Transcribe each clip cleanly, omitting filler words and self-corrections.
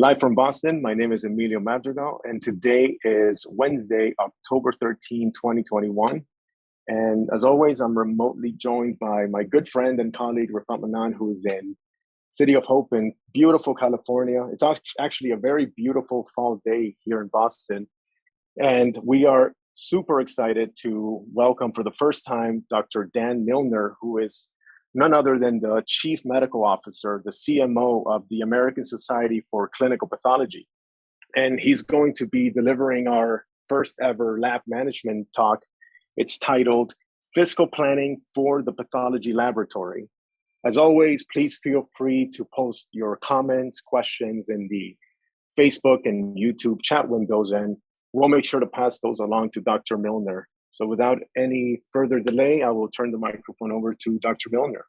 Live from Boston, my name is Emilio Madrigal, and today is Wednesday, October 2021. And as always, I'm remotely joined by my good friend and colleague, Rafat Manan, who's in City of Hope in beautiful California. It's actually a very beautiful fall day here in Boston. And we are super excited to welcome for the first time Dr. Dan Milner, who is none other than the Chief Medical Officer, the CMO of the American Society for Clinical Pathology. And he's going to be delivering our first ever lab management talk. It's titled Fiscal Planning for the Pathology Laboratory. As always, please feel free to post your comments, questions in the Facebook and YouTube chat windows, and we'll make sure to pass those along to Dr. Milner. So without any further delay, I will turn the microphone over to Dr. Milner.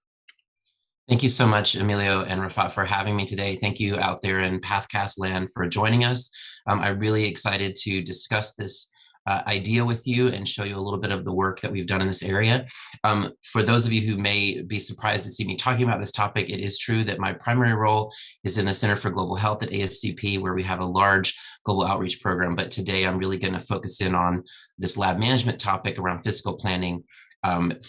Thank you so much, Emilio and Rafat, for having me today. Thank you out there in Pathcast land for joining us. I'm really excited to discuss this idea with you and show you a little bit of the work that we've done in this area. For those of you who may be surprised to see me talking about this topic, it is true that my primary role is in the Center for Global Health at ASCP, where we have a large global outreach program. But today I'm really going to focus in on this lab management topic around fiscal planning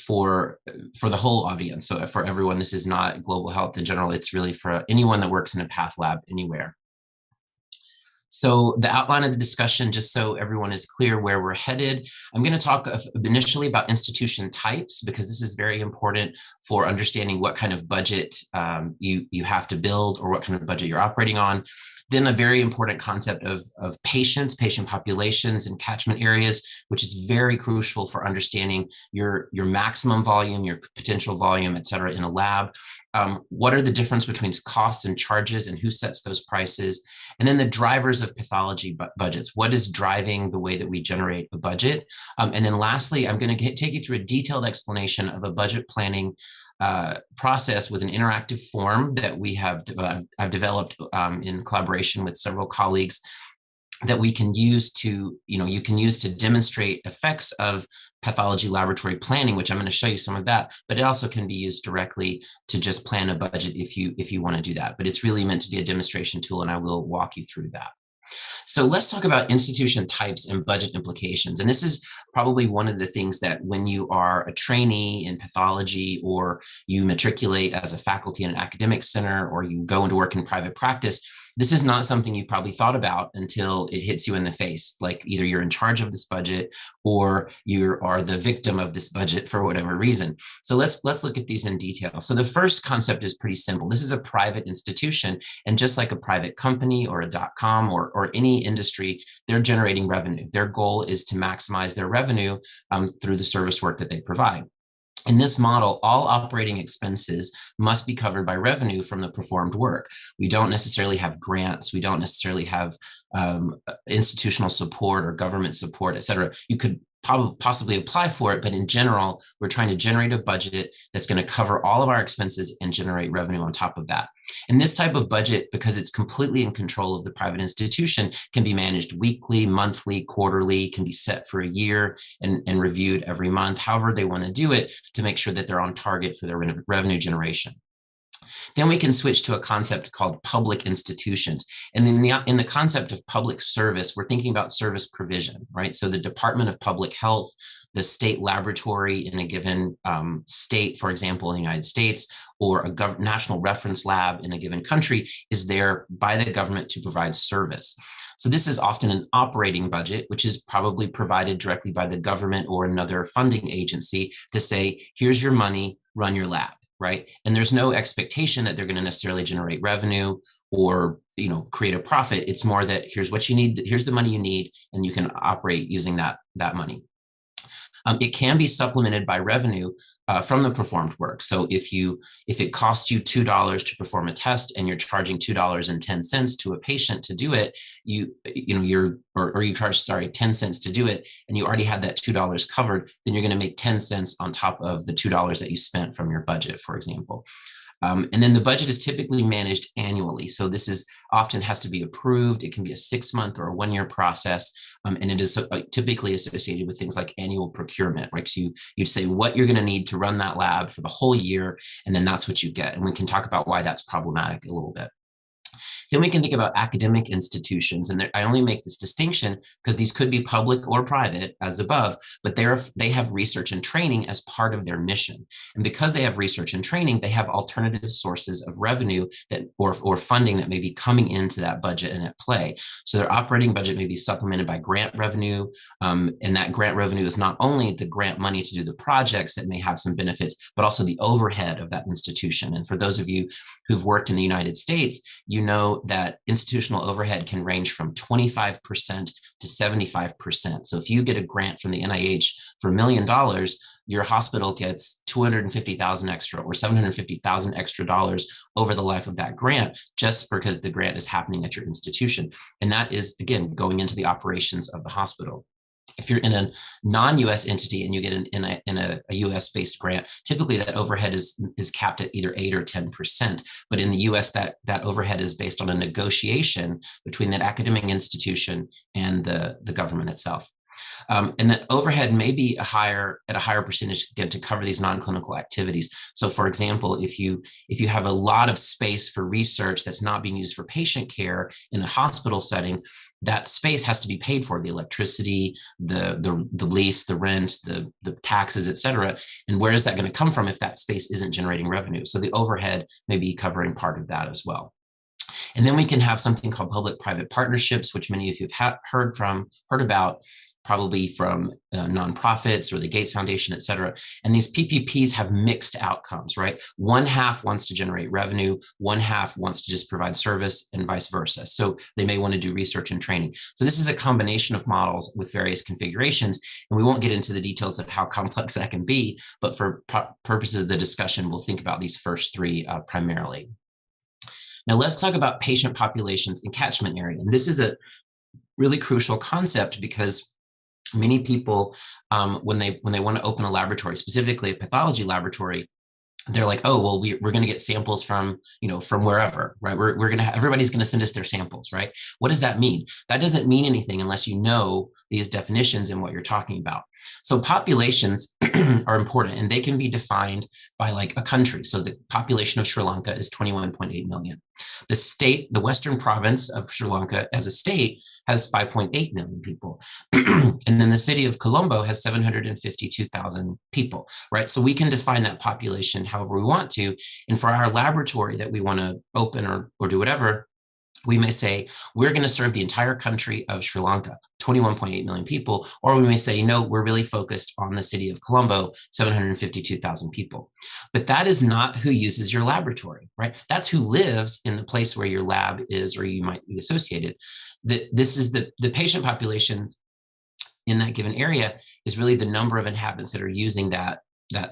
for the whole audience. So for everyone, this is not global health in general. It's really for anyone that works in a path lab anywhere. So the outline of the discussion, just so everyone is clear where we're headed, I'm going to talk initially about institution types, because this is very important for understanding what kind of budget you have to build or what kind of budget you're operating on. Then a very important concept of patients, patient populations, and catchment areas, which is very crucial for understanding your maximum volume, your potential volume, et cetera, in a lab. What are the difference between costs and charges, and who sets those prices? And then the drivers of pathology budgets. What is driving the way that we generate a budget? And then lastly, I'm going to take you through a detailed explanation of a budget planning process with an interactive form that we have I've developed in collaboration with several colleagues that we can use to, you can use to demonstrate effects of pathology laboratory planning, which I'm going to show you some of that, but it also can be used directly to just plan a budget if you want to do that. But it's really meant to be a demonstration tool, and I will walk you through that. So let's talk about institution types and budget implications. And this is probably one of the things that when you are a trainee in pathology, or you matriculate as a faculty in an academic center, or you go into work in private practice, this is not something you probably thought about until it hits you in the face. Like either you're in charge of this budget or you are the victim of this budget for whatever reason. So let's look at these in detail. So the first concept is pretty simple. This is a private institution, and just like a private company or a .com or any industry, they're generating revenue. Their goal is to maximize their revenue through the service work that they provide. In this model, all operating expenses must be covered by revenue from the performed work. We don't necessarily have grants. We don't necessarily have institutional support or government support, et cetera. You could possibly apply for it, but in general, we're trying to generate a budget that's going to cover all of our expenses and generate revenue on top of that. And this type of budget, because it's completely in control of the private institution, can be managed weekly, monthly, quarterly, can be set for a year and reviewed every month, however they want to do it, to make sure that they're on target for their revenue generation. Then we can switch to a concept called public institutions. And in the concept of public service, we're thinking about service provision, right? So the Department of Public Health, the state laboratory in a given state, for example, in the United States, or a national reference lab in a given country is there by the government to provide service. So this is often an operating budget, which is probably provided directly by the government or another funding agency to say, here's your money, run your lab. Right. And there's no expectation that they're going to necessarily generate revenue or, create a profit. It's more that here's what you need. Here's the money you need, and you can operate using that money. It can be supplemented by revenue from the performed work. So if it costs you $2 to perform a test and you're charging $2.10 to a patient to do it, you charge 10 cents to do it, and you already had that $2 covered, then you're going to make 10 cents on top of the $2 that you spent from your budget, for example. And then the budget is typically managed annually. So this is often has to be approved. It can be a 6-month or a 1-year process. And it is typically associated with things like annual procurement, right? So you'd say what you're going to need to run that lab for the whole year, and then that's what you get. And we can talk about why that's problematic a little bit. Then we can think about academic institutions, and I only make this distinction because these could be public or private as above, but they have research and training as part of their mission. And because they have research and training, they have alternative sources of revenue that or funding that may be coming into that budget and at play. So their operating budget may be supplemented by grant revenue, and that grant revenue is not only the grant money to do the projects that may have some benefits, but also the overhead of that institution. And for those of you who've worked in the United States, you know that institutional overhead can range from 25% to 75%. So if you get a grant from the NIH for $1 million, your hospital gets 250,000 extra or 750,000 extra dollars over the life of that grant, just because the grant is happening at your institution. And that is, again, going into the operations of the hospital. If you're in a non-US entity and you get in a US-based grant, typically that overhead is capped at either 8 or 10%. But in the US, that overhead is based on a negotiation between that academic institution and the government itself. And that overhead may be at a higher percentage, again, to cover these non-clinical activities. So for example, if you have a lot of space for research that's not being used for patient care in a hospital setting, that space has to be paid for: the electricity, the lease, the rent, the taxes, et cetera. And where is that going to come from if that space isn't generating revenue? So the overhead may be covering part of that as well. And then we can have something called public-private partnerships, which many of you have heard about, probably from nonprofits or the Gates Foundation, et cetera. And these PPPs have mixed outcomes, right? One half wants to generate revenue, one half wants to just provide service, and vice versa. So they may want to do research and training. So this is a combination of models with various configurations, and we won't get into the details of how complex that can be, but for purposes of the discussion, we'll think about these first three primarily. Now let's talk about patient populations and catchment area. And this is a really crucial concept because many people, when they want to open a laboratory, specifically a pathology laboratory, they're like, oh, well, we're going to get samples from wherever, right? Everybody's going to send us their samples, right? What does that mean? That doesn't mean anything unless you know these definitions and what you're talking about. So populations are important, and they can be defined by like a country. So the population of Sri Lanka is 21.8 million. The Western province of Sri Lanka as a state has 5.8 million people. And then the city of Colombo has 752,000 people, right? So we can define that population however we want to. And for our laboratory that we want to open or do whatever, we may say, we're going to serve the entire country of Sri Lanka, 21.8 million people. Or we may say, no, we're really focused on the city of Colombo, 752,000 people. But that is not who uses your laboratory, right? That's who lives in the place where your lab is, or you might be associated. This is the patient population in that given area is really the number of inhabitants that are using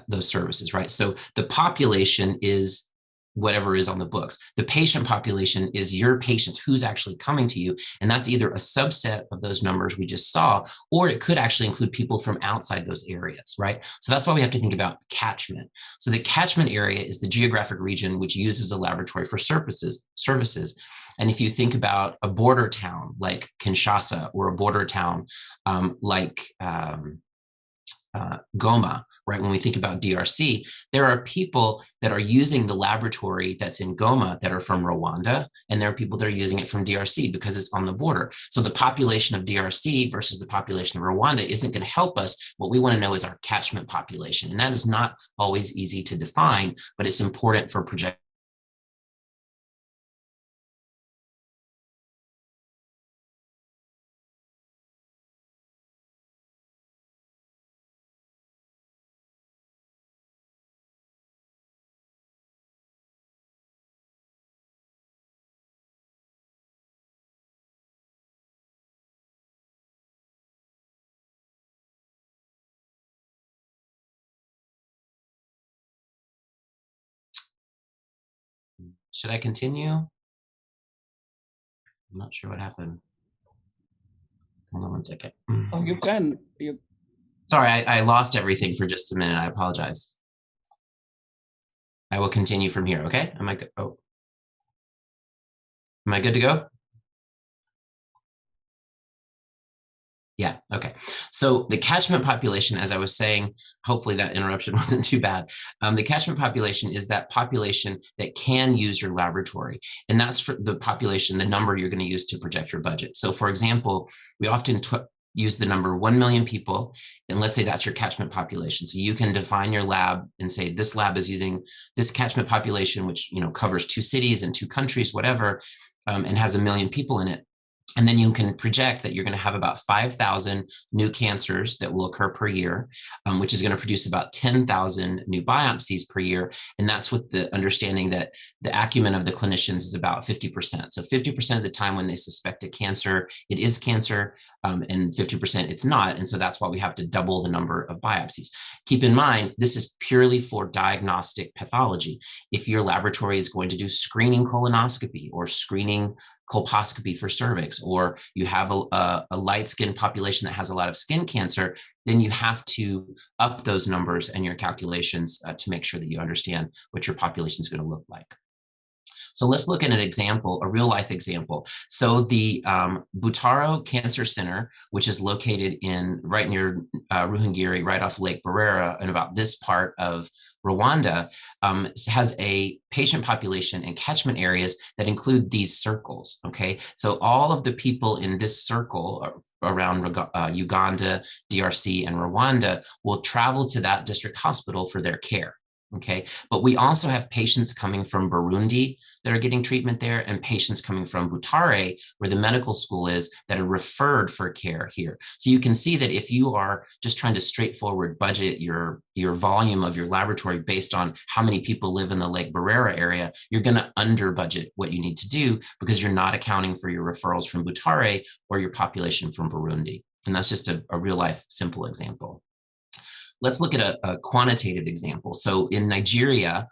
those services, right? So the population is whatever is on the books. The patient population is your patients, who's actually coming to you. And that's either a subset of those numbers we just saw, or it could actually include people from outside those areas, right? So that's why we have to think about catchment. So the catchment area is the geographic region which uses a laboratory for services. And if you think about a border town like Kinshasa, or a border town like Goma, right? When we think about DRC, there are people that are using the laboratory that's in Goma that are from Rwanda, and there are people that are using it from DRC because it's on the border. So the population of DRC versus the population of Rwanda isn't going to help us. What we want to know is our catchment population, and that is not always easy to define, but it's important for project. Should I continue? I'm not sure what happened. Hold on one second. Oh, you can. Sorry, I lost everything for just a minute. I apologize. I will continue from here, okay? Am I good? Oh. Am I good to go? Yeah. Okay. So the catchment population, as I was saying, hopefully that interruption wasn't too bad. The catchment population is that population that can use your laboratory. And that's for the population, the number you're going to use to project your budget. So for example, we often use the number 1 million people. And let's say that's your catchment population. So you can define your lab and say, this lab is using this catchment population, which, covers 2 cities and 2 countries, whatever, and has 1 million people in it. And then you can project that you're going to have about 5,000 new cancers that will occur per year, which is going to produce about 10,000 new biopsies per year. And that's with the understanding that the acumen of the clinicians is about 50%. So 50% of the time when they suspect a cancer, it is cancer, and 50% it's not. And so that's why we have to double the number of biopsies. Keep in mind, this is purely for diagnostic pathology. If your laboratory is going to do screening colonoscopy or screening colposcopy for cervix, or you have a light skin population that has a lot of skin cancer, then you have to up those numbers and your calculations to make sure that you understand what your population is going to look like. So let's look at an example, a real life example. So the Butaro Cancer Center, which is located right near Ruhengeri, right off Lake Barrera, and about this part of Rwanda, has a patient population and catchment areas that include these circles. Okay, so all of the people in this circle around Uganda, DRC, and Rwanda will travel to that district hospital for their care. Okay, but we also have patients coming from Burundi that are getting treatment there, and patients coming from Butare, where the medical school is, that are referred for care here. So you can see that if you are just trying to straightforward budget your volume of your laboratory based on how many people live in the Lake Barrera area, you're going to under budget what you need to do because you're not accounting for your referrals from Butare or your population from Burundi. And that's just a real life simple example. Let's look at a quantitative example. So in Nigeria,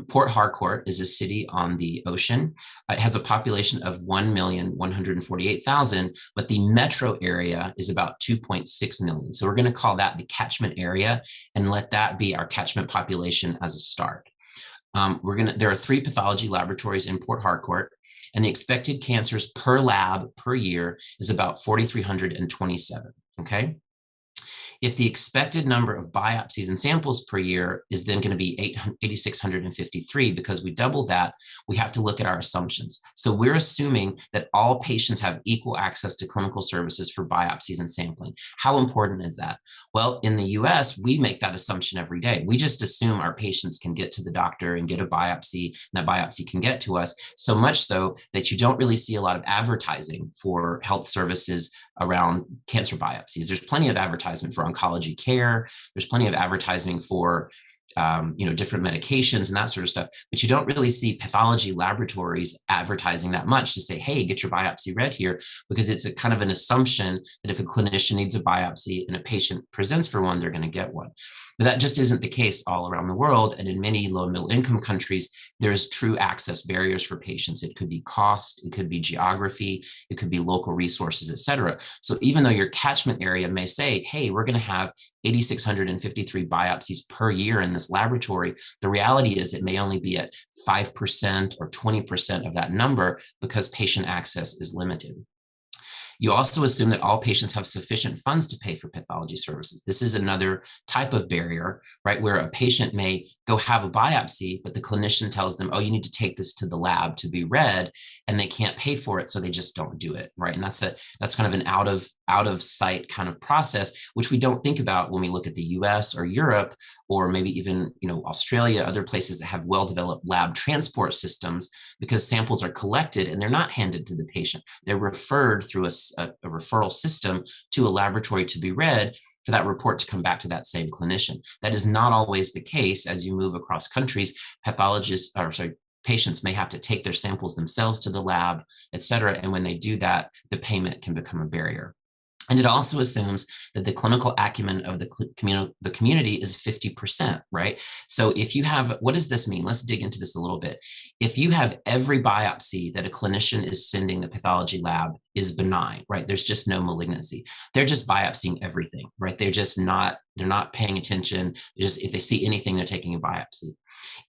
Port Harcourt is a city on the ocean. It has a population of 1,148,000, but the metro area is about 2.6 million. So we're going to call that the catchment area and let that be our catchment population as a start. There are 3 pathology laboratories in Port Harcourt, and the expected cancers per lab per year is about 4,327. Okay. If the expected number of biopsies and samples per year is then going to be 8,653, because we doubled that, we have to look at our assumptions. So we're assuming that all patients have equal access to clinical services for biopsies and sampling. How important is that? Well, in the US, we make that assumption every day. We just assume our patients can get to the doctor and get a biopsy, and that biopsy can get to us, so much so that you don't really see a lot of advertising for health services around cancer biopsies. There's plenty of advertisement for oncology care. There's plenty of advertising for different medications and that sort of stuff, but you don't really see pathology laboratories advertising that much to say, hey, get your biopsy read here, because it's a kind of an assumption that if a clinician needs a biopsy and a patient presents for one, they're going to get one. But that just isn't the case all around the world. And in many low and middle income countries, there's true access barriers for patients. It could be cost, it could be geography, it could be local resources, et cetera. So even though your catchment area may say, hey, we're going to have 8,653 biopsies per year in this laboratory, the reality is it may only be at 5% or 20% of that number because patient access is limited. You also assume that all patients have sufficient funds to pay for pathology services. This is another type of barrier, right, where a patient may go have a biopsy, but the clinician tells them, oh, you need to take this to the lab to be read, and they can't pay for it, so they just don't do it, right? And that's kind of an out of sight kind of process, which we don't think about when we look at the US or Europe, or maybe even Australia, other places that have well-developed lab transport systems, because samples are collected and they're not handed to the patient. They're referred through a referral system to a laboratory to be read, for that report to come back to that same clinician. That is not always the case as you move across countries. Patients may have to take their samples themselves to the lab, et cetera. And when they do that, the payment can become a barrier. And it also assumes that the clinical acumen of the community is 50%, right? So if you have, what does this mean? Let's dig into this a little bit. If you have every biopsy that a clinician is sending the pathology lab is benign, right? There's just no malignancy. They're just biopsying everything, right? They're not paying attention. If they see anything, they're taking a biopsy.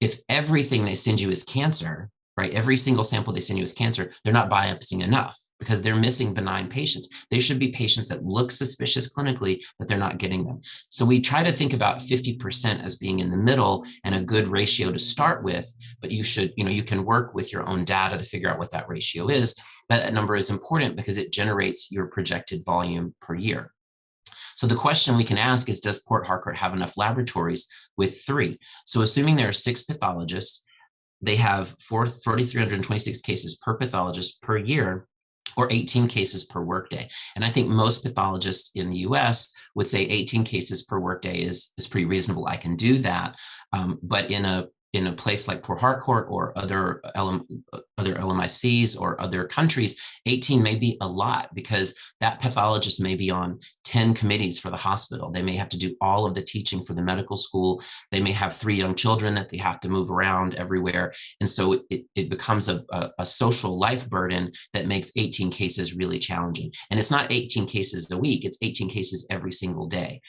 If everything they send you is cancer, right? Every single sample they send you is cancer. They're not biopsying enough because they're missing benign patients. They should be patients that look suspicious clinically, but they're not getting them. So we try to think about 50% as being in the middle and a good ratio to start with, but you should, you can work with your own data to figure out what that ratio is. But that number is important because it generates your projected volume per year. So the question we can ask is, does Port Harcourt have enough laboratories with 3? So assuming there are 6 pathologists, they have 4,326 cases per pathologist per year, or 18 cases per workday. And I think most pathologists in the US would say 18 cases per workday is pretty reasonable. I can do that. But in a place like Port Harcourt or other LMICs or other countries, 18 may be a lot because that pathologist may be on 10 committees for the hospital. They may have to do all of the teaching for the medical school. They may have 3 young children that they have to move around everywhere. And so it becomes a social life burden that makes 18 cases really challenging. And it's not 18 cases a week, it's 18 cases every single day.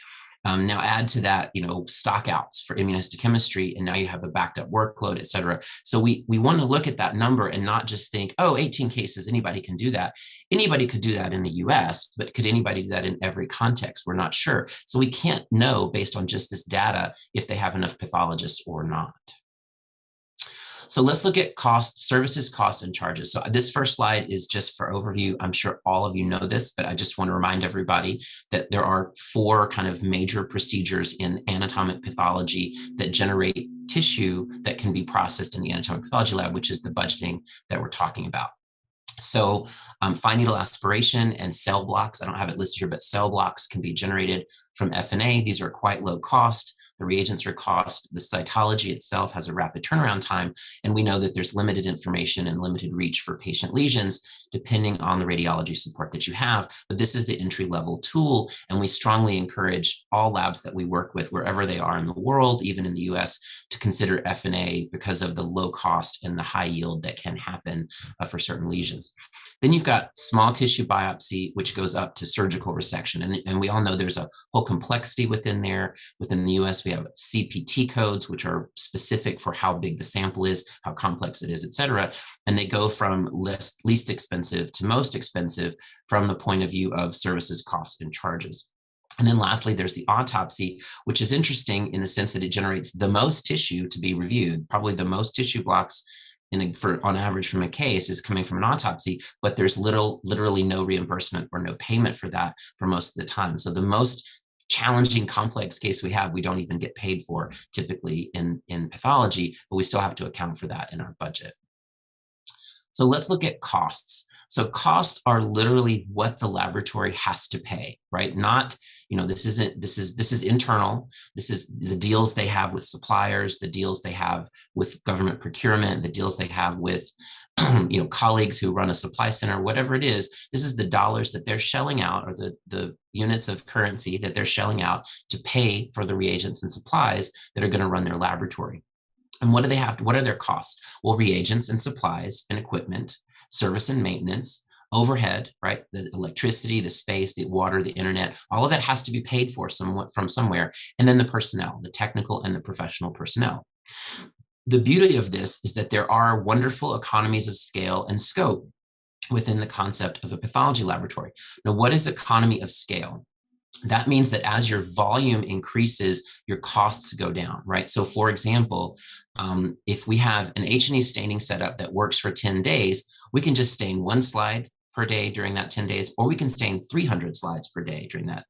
Now add to that, stockouts for immunohistochemistry, and now you have a backed up workload, et cetera. So we want to look at that number and not just think, oh, 18 cases, anybody can do that. Anybody could do that in the US, but could anybody do that in every context? We're not sure. So we can't know based on just this data if they have enough pathologists or not. So let's look at cost, services, costs, and charges. So this first slide is just for overview. I'm sure all of you know this, but I just want to remind everybody that there are 4 kind of major procedures in anatomic pathology that generate tissue that can be processed in the anatomic pathology lab, which is the budgeting that we're talking about. So fine needle aspiration and cell blocks, I don't have it listed here, but cell blocks can be generated from FNA. These are quite low cost. The reagents are cost. The cytology itself has a rapid turnaround time. And we know that there's limited information and limited reach for patient lesions, depending on the radiology support that you have. But this is the entry-level tool. And we strongly encourage all labs that we work with, wherever they are in the world, even in the US, to consider FNA because of the low cost and the high yield that can happen for certain lesions. Then you've got small tissue biopsy, which goes up to surgical resection. And we all know there's a whole complexity within there. Within the US, we have CPT codes, which are specific for how big the sample is, how complex it is, et cetera. And they go from least expensive to most expensive from the point of view of services, costs, and charges. And then lastly, there's the autopsy, which is interesting in the sense that it generates the most tissue to be reviewed. Probably the most tissue blocks on average from a case is coming from an autopsy, but there's literally no reimbursement or no payment for that for most of the time. So the most challenging, complex case we have, we don't even get paid for typically in pathology, but we still have to account for that in our budget. So let's look at costs. So costs are literally what the laboratory has to pay, right? Not, this is internal. This is the deals they have with suppliers, the deals they have with government procurement, the deals they have with, colleagues who run a supply center, whatever it is. This is the dollars that they're shelling out, or the units of currency that they're shelling out to pay for the reagents and supplies that are going to run their laboratory. And what do they have to, what are their costs? Well, reagents and supplies and equipment, service and maintenance, overhead, right? The electricity, the space, the water, the internet, all of that has to be paid for somewhat from somewhere. And then the personnel, the technical and the professional personnel. The beauty of this is that there are wonderful economies of scale and scope within the concept of a pathology laboratory. Now, what is economy of scale? That means that as your volume increases, your costs go down, right? So for example, if we have an H&E staining setup that works for 10 days, we can just stain 1 slide per day during that 10 days, or we can stain 300 slides per day during the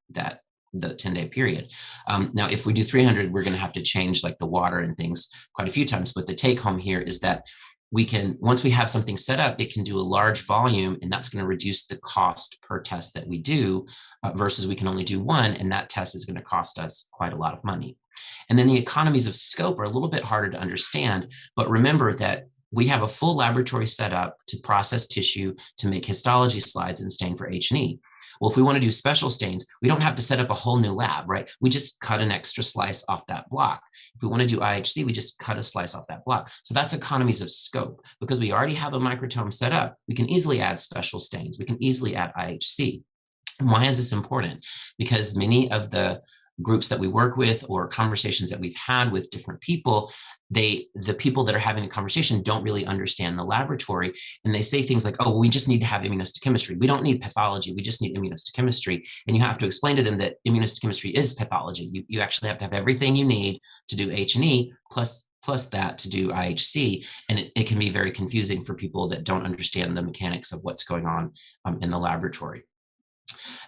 10-day period. Now, if we do 300, we're going to have to change like the water and things quite a few times. But the take home here is that we can, once we have something set up, it can do a large volume, and that's going to reduce the cost per test that we do versus we can only do 1, and that test is going to cost us quite a lot of money. And then the economies of scope are a little bit harder to understand, but remember that we have a full laboratory set up to process tissue, to make histology slides and stain for H&E. Well, if we want to do special stains, we don't have to set up a whole new lab, right? We just cut an extra slice off that block. If we want to do IHC, we just cut a slice off that block. So that's economies of scope. Because we already have a microtome set up, we can easily add special stains. We can easily add IHC. And why is this important? Because many of the groups that we work with or conversations that we've had with different people, the people that are having the conversation don't really understand the laboratory, and they say things like, oh, we just need to have immunohistochemistry. We don't need pathology. We just need immunohistochemistry. And you have to explain to them that immunohistochemistry is pathology. You actually have to have everything you need to do H&E plus that to do IHC. And it can be very confusing for people that don't understand the mechanics of what's going on in the laboratory.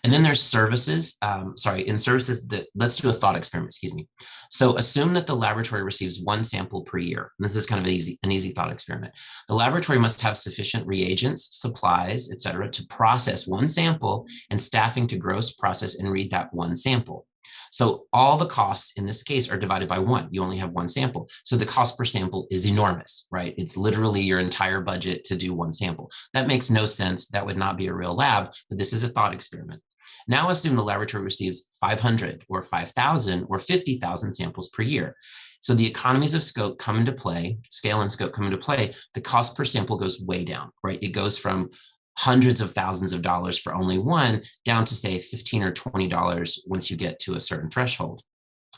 And then there's services. In services, let's do a thought experiment, excuse me. So assume that the laboratory receives one sample per year. And this is kind of an easy thought experiment. The laboratory must have sufficient reagents, supplies, et cetera, to process one sample and staffing to gross, process, and read that one sample. So all the costs in this case are divided by one. You only have one sample. So the cost per sample is enormous, right? It's literally your entire budget to do one sample. That makes no sense. That would not be a real lab, but this is a thought experiment. Now assume the laboratory receives 500 or 5,000 or 50,000 samples per year. So the economies of scope come into play, scale and scope come into play. The cost per sample goes way down, right? It goes from hundreds of thousands of dollars for only one down to say $15 or $20 once you get to a certain threshold.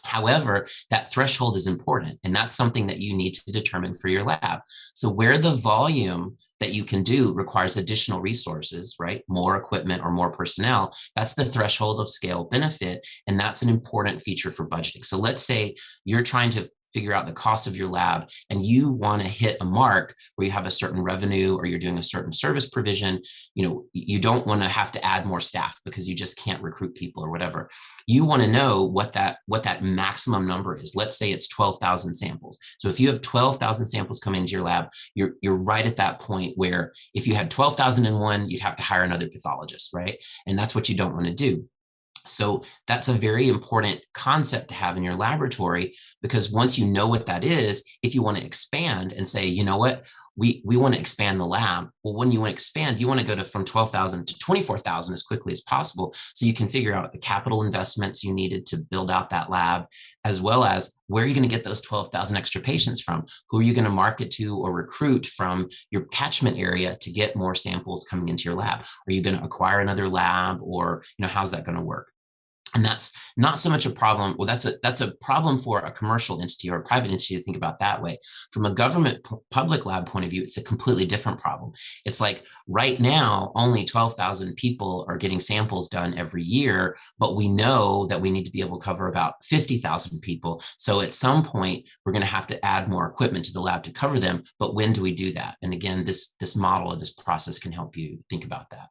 However, that threshold is important, and that's something that you need to determine for your lab. So where the volume that you can do requires additional resources, right? More equipment or more personnel, that's the threshold of scale benefit, and that's an important feature for budgeting. So let's say you're trying to figure out the cost of your lab and you want to hit a mark where you have a certain revenue or you're doing a certain service provision. You don't want to have to add more staff because you just can't recruit people or whatever. You want to know what that maximum number is. Let's say it's 12,000 samples. So if you have 12,000 samples come into your lab, you're right at that point where if you had 12,001, you'd have to hire another pathologist, right? And that's what you don't want to do. So that's a very important concept to have in your laboratory, because once you know what that is, if you want to expand and say, you know what, we want to expand the lab. Well, when you want to expand, you want to go from 12,000 to 24,000 as quickly as possible. So you can figure out the capital investments you needed to build out that lab, as well as where are you going to get those 12,000 extra patients from? Who are you going to market to or recruit from your catchment area to get more samples coming into your lab? Are you going to acquire another lab, or how's that going to work? And that's not so much a problem. Well, that's a problem for a commercial entity or a private entity to think about that way. From a government public lab point of view, it's a completely different problem. It's like right now, only 12,000 people are getting samples done every year, but we know that we need to be able to cover about 50,000 people. So at some point, we're going to have to add more equipment to the lab to cover them. But when do we do that? And again, this model of this process can help you think about that.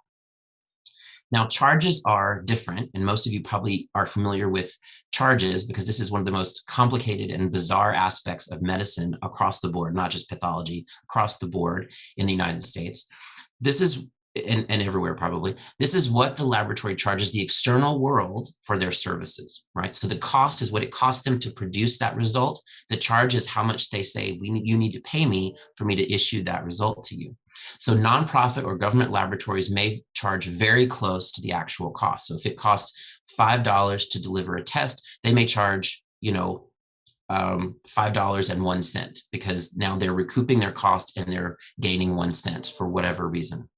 Now, charges are different, and most of you probably are familiar with charges because this is one of the most complicated and bizarre aspects of medicine across the board, not just pathology, across the board in the United States. This is, and everywhere probably, this is what the laboratory charges the external world for their services, right? So the cost is what it costs them to produce that result. The charge is how much they say, you need to pay me for me to issue that result to you. So nonprofit or government laboratories may charge very close to the actual cost. So if it costs $5 to deliver a test, they may charge, $5.01 because now they're recouping their cost and they're gaining 1 cent for whatever reason.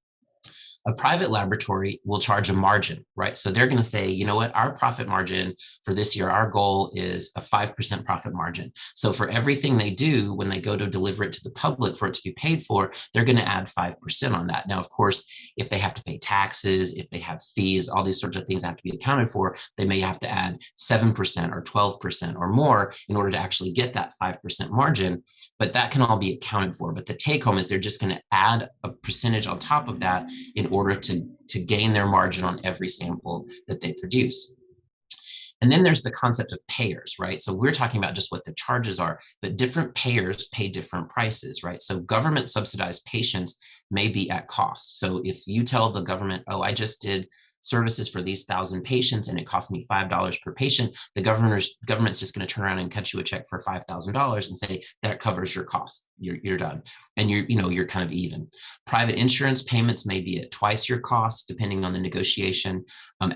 A private laboratory will charge a margin, right? So they're going to say, you know what, our profit margin for this year, our goal is a 5% profit margin. So for everything they do, when they go to deliver it to the public for it to be paid for, they're going to add 5% on that. Now, of course, if they have to pay taxes, if they have fees, all these sorts of things have to be accounted for, they may have to add 7% or 12% or more in order to actually get that 5% margin. But that can all be accounted for. But the take home is they're just going to add a percentage on top of that in order to gain their margin on every sample that they produce. And then there's the concept of payers, right? So we're talking about just what the charges are, but different payers pay different prices, right? So government subsidized patients may be at cost. So if you tell the government, oh, I just did services for these 1,000 patients and it cost me $5 per patient, the government's just going to turn around and cut you a check for $5,000 and say that covers your cost. You're done, and you're kind of even. Private insurance payments may be at twice your cost, depending on the negotiation.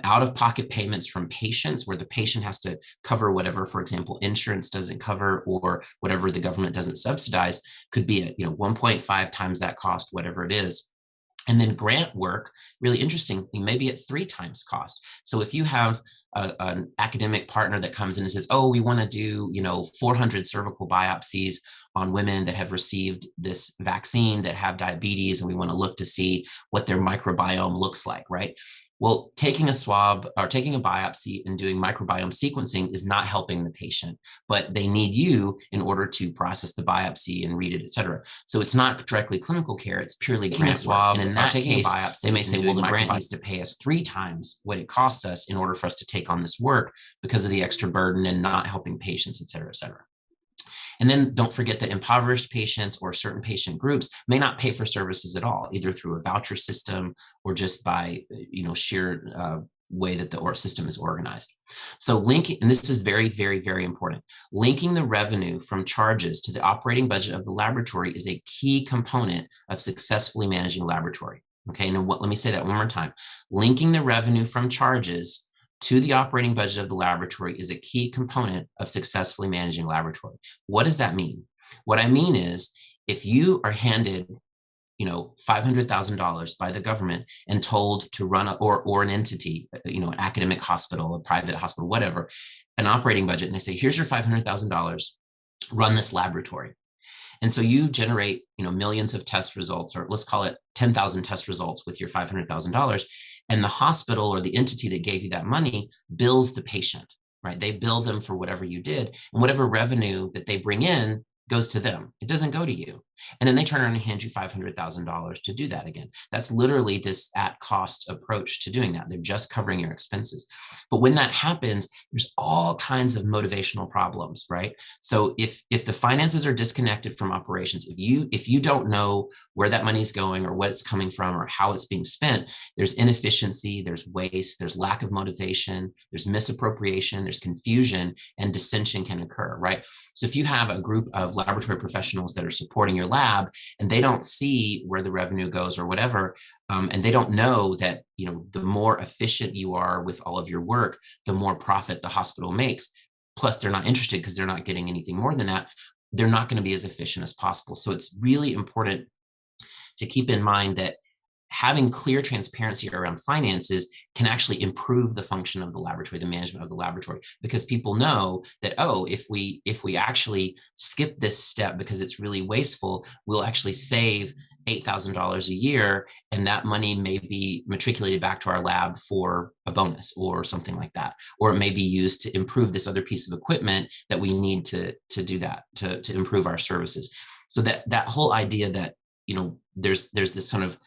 Out-of-pocket payments from patients, where the patient has to cover whatever, for example, insurance doesn't cover or whatever the government doesn't subsidize, could be at 1.5 times that cost, whatever it is. And then grant work, really interesting, maybe at 3 times cost. So if you have an academic partner that comes in and says, oh, we want to do, 400 cervical biopsies on women that have received this vaccine that have diabetes, and we want to look to see what their microbiome looks like, right? Well, taking a swab or taking a biopsy and doing microbiome sequencing is not helping the patient, but they need you in order to process the biopsy and read it, et cetera. So it's not directly clinical care, it's purely grant swab. And in that case, they may say, well, the grant needs to pay us 3 times what it costs us in order for us to take on this work because of the extra burden and not helping patients, et cetera, et cetera. And then don't forget that impoverished patients or certain patient groups may not pay for services at all, either through a voucher system or just by, sheer way that the system is organized. So linking, and this is very, very, very important, linking the revenue from charges to the operating budget of the laboratory is a key component of successfully managing laboratory. Okay, and let me say that one more time. Linking the revenue from charges to the operating budget of the laboratory is a key component of successfully managing laboratory. What does that mean? What I mean is, if you are handed, $500,000 by the government and told to run or an entity, an academic hospital, a private hospital, whatever, an operating budget, and they say, here's your $500,000, run this laboratory. And so you generate, millions of test results, or let's call it 10,000 test results with your $500,000. And the hospital or the entity that gave you that money bills the patient, right? They bill them for whatever you did, and whatever revenue that they bring in goes to them. It doesn't go to you. And then they turn around and hand you $500,000 to do that again. That's literally this at cost approach to doing that. They're just covering your expenses. But when that happens, there's all kinds of motivational problems, right? So if the finances are disconnected from operations, if you don't know where that money's going or what it's coming from or how it's being spent, there's inefficiency, there's waste, there's lack of motivation, there's misappropriation, there's confusion, and dissension can occur, right? So if you have a group of laboratory professionals that are supporting your lab and they don't see where the revenue goes or whatever, and they don't know that, the more efficient you are with all of your work, the more profit the hospital makes, plus they're not interested because they're not getting anything more than that, they're not going to be as efficient as possible. So it's really important to keep in mind that having clear transparency around finances can actually improve the function of the laboratory, the management of the laboratory, because people know that, oh, if we actually skip this step because it's really wasteful, we'll actually save $8,000 a year, and that money may be matriculated back to our lab for a bonus or something like that, or it may be used to improve this other piece of equipment that we need to do that, to improve our services. So that whole idea that, there's this sort of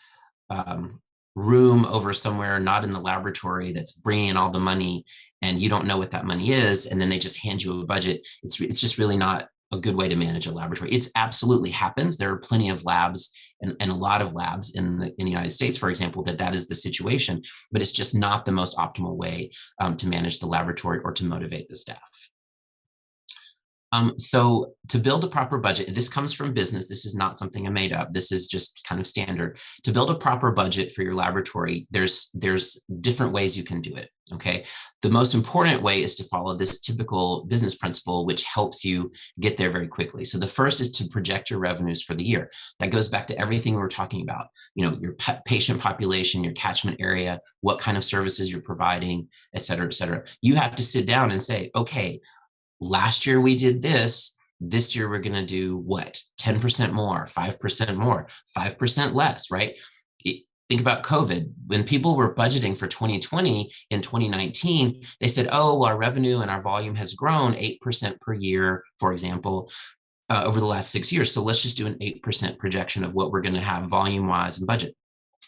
room over somewhere, not in the laboratory, that's bringing in all the money, and you don't know what that money is, and then they just hand you a budget. It's just really not a good way to manage a laboratory. It's absolutely happens. There are plenty of labs and a lot of labs in the United States, for example, that is the situation, but it's just not the most optimal way to manage the laboratory or to motivate the staff. So to build a proper budget, this comes from business. This is not something I made up. This is just kind of standard. To build a proper budget for your laboratory, there's different ways you can do it, okay? The most important way is to follow this typical business principle, which helps you get there very quickly. So the first is to project your revenues for the year. That goes back to everything we were talking about, your patient population, your catchment area, what kind of services you're providing, et cetera, et cetera. You have to sit down and say, okay, last year we did this. This year we're going to do what? 10% more, 5% more, 5% less, right? Think about COVID. When people were budgeting for 2020 in 2019, they said, oh, well, our revenue and our volume has grown 8% per year, for example, over the last 6 years. So let's just do an 8% projection of what we're going to have volume-wise and budget.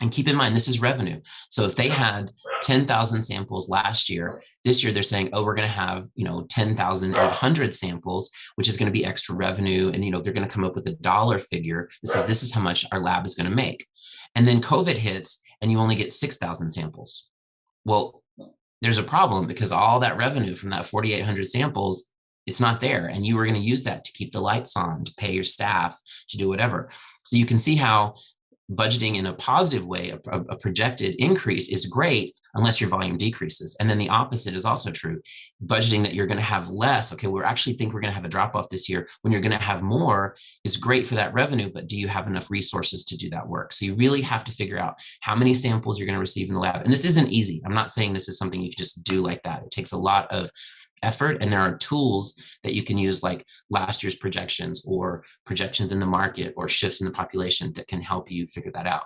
And keep in mind, this is revenue. So if they had 10,000 samples last year, this year they're saying, oh, we're going to have, 10,800 samples, which is going to be extra revenue. And, they're going to come up with a dollar figure that says, this is how much our lab is going to make. And then COVID hits and you only get 6,000 samples. Well, there's a problem because all that revenue from that 4,800 samples, it's not there. And you were going to use that to keep the lights on, to pay your staff, to do whatever. So you can see how budgeting in a positive way, a projected increase is great unless your volume decreases. And then the opposite is also true. Budgeting that you're going to have less, okay, we actually think we're going to have a drop off this year when you're going to have more is great for that revenue, but do you have enough resources to do that work? So you really have to figure out how many samples you're going to receive in the lab. And this isn't easy. I'm not saying this is something you can just do like that. It takes a lot of effort, and there are tools that you can use like last year's projections or projections in the market or shifts in the population that can help you figure that out.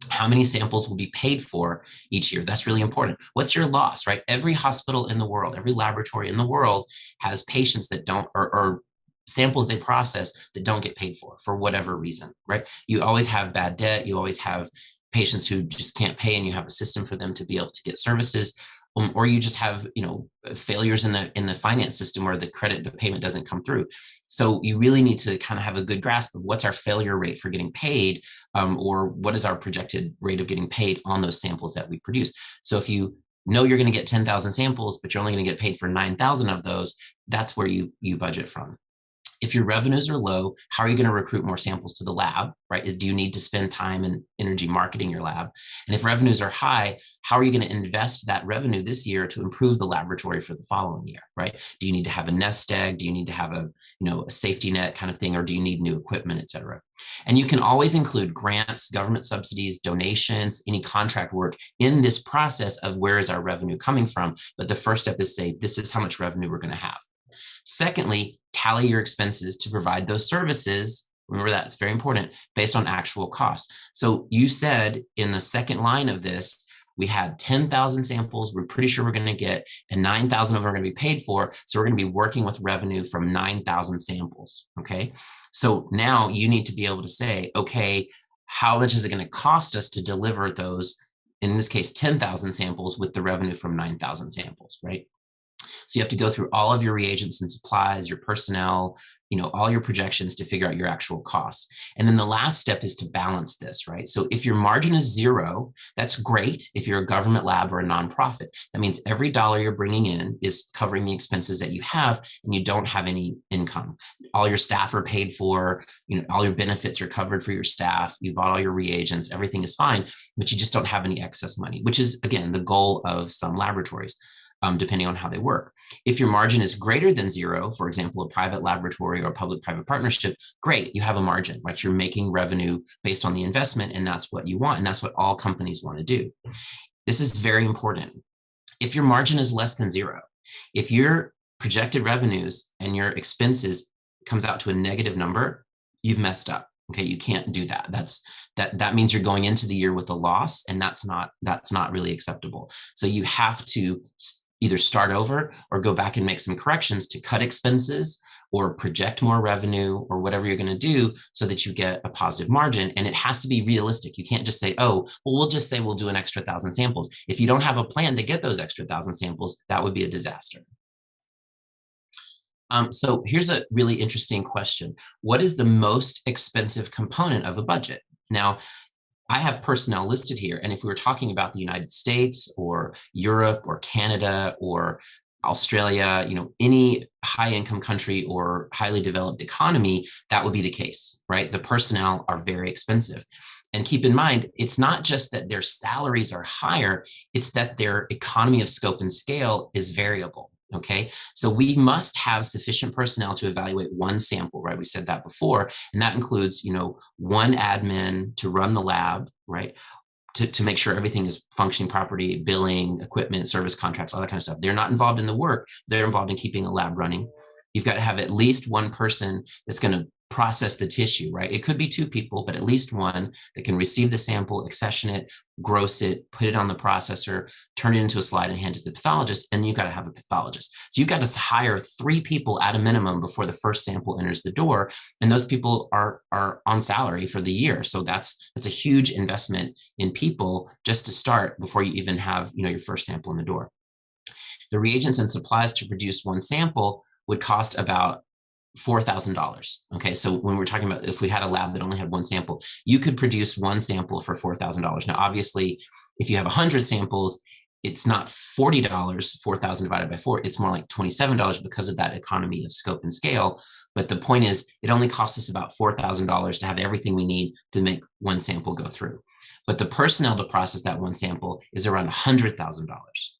How many samples will be paid for each year? That's really important. What's your loss, right? Every hospital in the world, every laboratory in the world has patients that don't, or samples they process that don't get paid for whatever reason, right? You always have bad debt. You always have patients who just can't pay, and you have a system for them to be able to get services. Or you just have, failures in the finance system where the payment doesn't come through. So you really need to kind of have a good grasp of what's our failure rate for getting paid, or what is our projected rate of getting paid on those samples that we produce. So if you know you're going to get 10,000 samples, but you're only going to get paid for 9,000 of those, that's where you budget from. If your revenues are low, how are you going to recruit more samples to the lab, right? Do you need to spend time and energy marketing your lab? And if revenues are high, how are you going to invest that revenue this year to improve the laboratory for the following year, right? Do you need to have a nest egg? Do you need to have a safety net kind of thing, or do you need new equipment, et cetera? And you can always include grants, government subsidies, donations, any contract work in this process of where is our revenue coming from. But the first step is say, this is how much revenue we're going to have. Secondly, tally your expenses to provide those services. Remember, that's very important, based on actual cost. So you said in the second line of this, we had 10,000 samples we're pretty sure we're going to get, and 9,000 of them are going to be paid for. So we're going to be working with revenue from 9,000 samples. Okay. So now you need to be able to say, okay, how much is it going to cost us to deliver those, in this case, 10,000 samples with the revenue from 9,000 samples, right? So you have to go through all of your reagents and supplies, your personnel, all your projections to figure out your actual costs. And then the last step is to balance this, right? So if your margin is zero, that's great. If you're a government lab or a nonprofit, that means every dollar you're bringing in is covering the expenses that you have, and you don't have any income. All your staff are paid for, all your benefits are covered for your staff. You bought all your reagents, everything is fine, but you just don't have any excess money, which is, again, the goal of some laboratories. Depending on how they work. If your margin is greater than zero, for example, a private laboratory or a public-private partnership, great, you have a margin, right? You're making revenue based on the investment, and that's what you want, and that's what all companies want to do. This is very important. If your margin is less than zero, if your projected revenues and your expenses comes out to a negative number, you've messed up. Okay, you can't do that. That means you're going into the year with a loss, and that's not really acceptable. So you have to either start over or go back and make some corrections to cut expenses or project more revenue or whatever you're going to do so that you get a positive margin. And it has to be realistic. You can't just say, oh, well, we'll just say we'll do an extra 1,000 samples. If you don't have a plan to get those extra 1,000 samples, that would be a disaster. So here's a really interesting question. What is the most expensive component of a budget? Now, I have personnel listed here, and if we were talking about the United States or Europe or Canada or Australia, any high income country or highly developed economy, that would be the case, right? The personnel are very expensive. And keep in mind, it's not just that their salaries are higher, it's that their economy of scope and scale is variable. Okay, so we must have sufficient personnel to evaluate one sample, right? We said that before, and that includes, one admin to run the lab, right? To make sure everything is functioning properly, billing, equipment, service contracts, all that kind of stuff. They're not involved in the work, they're involved in keeping a lab running. You've got to have at least one person that's going to process the tissue, right? It could be two people, but at least one that can receive the sample, accession it, gross it, put it on the processor, turn it into a slide and hand it to the pathologist, and you've got to have a pathologist. So you've got to hire 3 people at a minimum before the first sample enters the door, and those people are on salary for the year. So that's a huge investment in people just to start before you even have, your first sample in the door. The reagents and supplies to produce one sample would cost about $4,000. Okay, so when we're talking about if we had a lab that only had one sample, you could produce one sample for $4,000. Now, obviously, if you have 100 samples, it's not $40, 4,000 divided by 4, it's more like $27 because of that economy of scope and scale. But the point is, it only costs us about $4,000 to have everything we need to make one sample go through. But the personnel to process that one sample is around $100,000.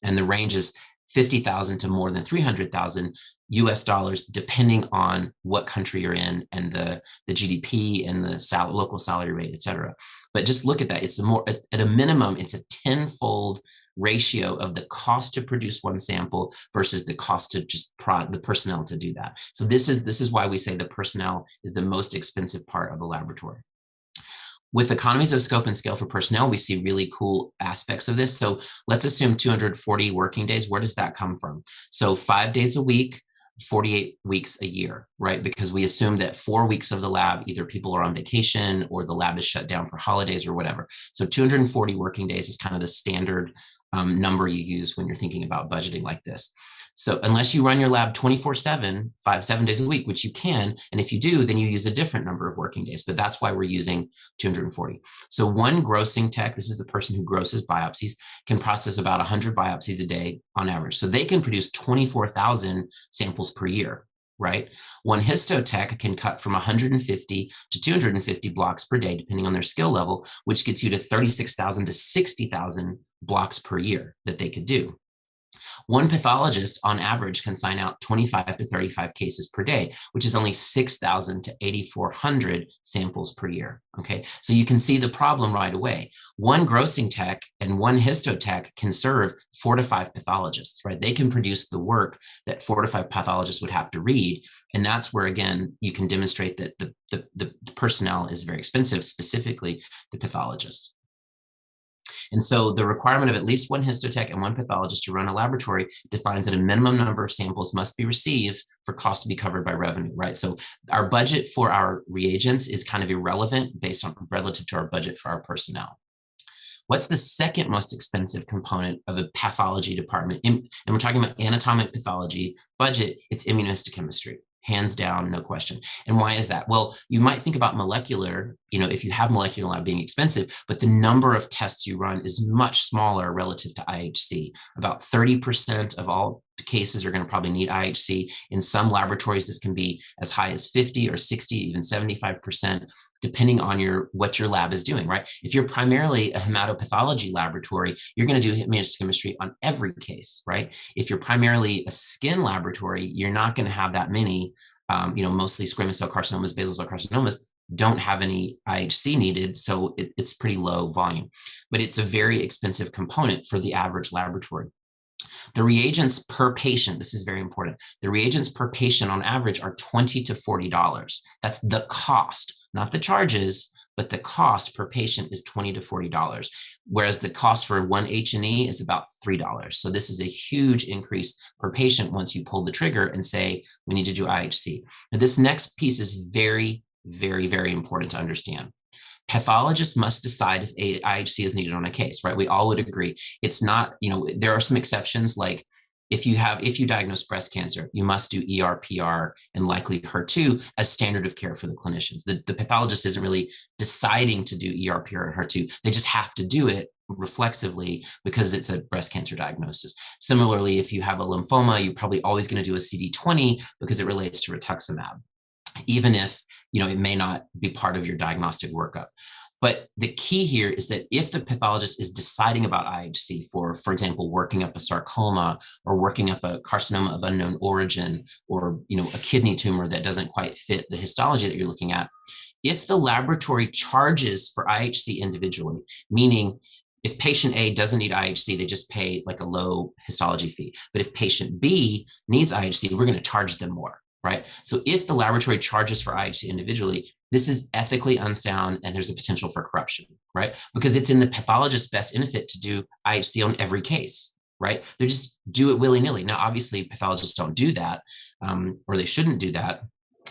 And the range is 50,000 to more than 300,000 US dollars, depending on what country you're in and the GDP and the local salary rate, et cetera. But just look at that. It's at a minimum, it's a tenfold ratio of the cost to produce one sample versus the cost to just the personnel to do that. So this is why we say the personnel is the most expensive part of the laboratory. With economies of scope and scale for personnel, we see really cool aspects of this. So let's assume 240 working days. Where does that come from? So 5 days a week, 48 weeks a year, right? Because we assume that 4 weeks of the lab, either people are on vacation or the lab is shut down for holidays or whatever. So 240 working days is kind of the standard number you use when you're thinking about budgeting like this. So unless you run your lab 24/7, 7 days a week, which you can, and if you do, then you use a different number of working days, but that's why we're using 240. So one grossing tech, this is the person who grosses biopsies, can process about 100 biopsies a day on average. So they can produce 24,000 samples per year, right? One histotech can cut from 150 to 250 blocks per day, depending on their skill level, which gets you to 36,000 to 60,000 blocks per year that they could do. One pathologist on average can sign out 25 to 35 cases per day, which is only 6,000 to 8,400 samples per year. Okay, so you can see the problem right away. One grossing tech and one histotech can serve 4 to 5 pathologists, right? They can produce the work that 4 to 5 pathologists would have to read. And that's where, again, you can demonstrate that the personnel is very expensive, specifically the pathologists. And so the requirement of at least one histotech and one pathologist to run a laboratory defines that a minimum number of samples must be received for cost to be covered by revenue, right? So our budget for our reagents is kind of irrelevant based on relative to our budget for our personnel. What's the second most expensive component of a pathology department? And we're talking about anatomic pathology budget, it's immunohistochemistry. Hands down, no question. And why is that? Well, you might think about molecular, if you have molecular lab being expensive, but the number of tests you run is much smaller relative to IHC. About 30% of all cases are going to probably need IHC. In some laboratories, this can be as high as 50 or 60, even 75%, depending on what your lab is doing, right? If you're primarily a hematopathology laboratory, you're going to do immunohistochemistry on every case, right? If you're primarily a skin laboratory, you're not going to have that many, mostly squamous cell carcinomas, basal cell carcinomas don't have any IHC needed, so it's pretty low volume. But it's a very expensive component for the average laboratory. The reagents per patient, this is very important. The reagents per patient on average are $20 to $40. That's the cost, not the charges, but the cost per patient is $20 to $40, whereas the cost for one H&E is about $3. So this is a huge increase per patient once you pull the trigger and say, we need to do IHC. Now, this next piece is very, very, very important to understand. Pathologists must decide if IHC is needed on a case, right? We all would agree. It's not, there are some exceptions, like if you diagnose breast cancer, you must do ER, PR, and likely HER2 as standard of care for the clinicians. The pathologist isn't really deciding to do ER, PR, and HER2. They just have to do it reflexively because it's a breast cancer diagnosis. Similarly, if you have a lymphoma, you're probably always going to do a CD20 because it relates to rituximab, even if it may not be part of your diagnostic workup. But the key here is that if the pathologist is deciding about IHC for example, working up a sarcoma or working up a carcinoma of unknown origin, or a kidney tumor that doesn't quite fit the histology that you're looking at, if the laboratory charges for IHC individually, meaning if patient A doesn't need IHC, they just pay like a low histology fee. But if patient B needs IHC, we're going to charge them more. Right? So if the laboratory charges for IHC individually, this is ethically unsound and there's a potential for corruption, right? Because it's in the pathologist's best benefit to do IHC on every case, right? They just do it willy-nilly. Now, obviously, pathologists don't do that, or they shouldn't do that.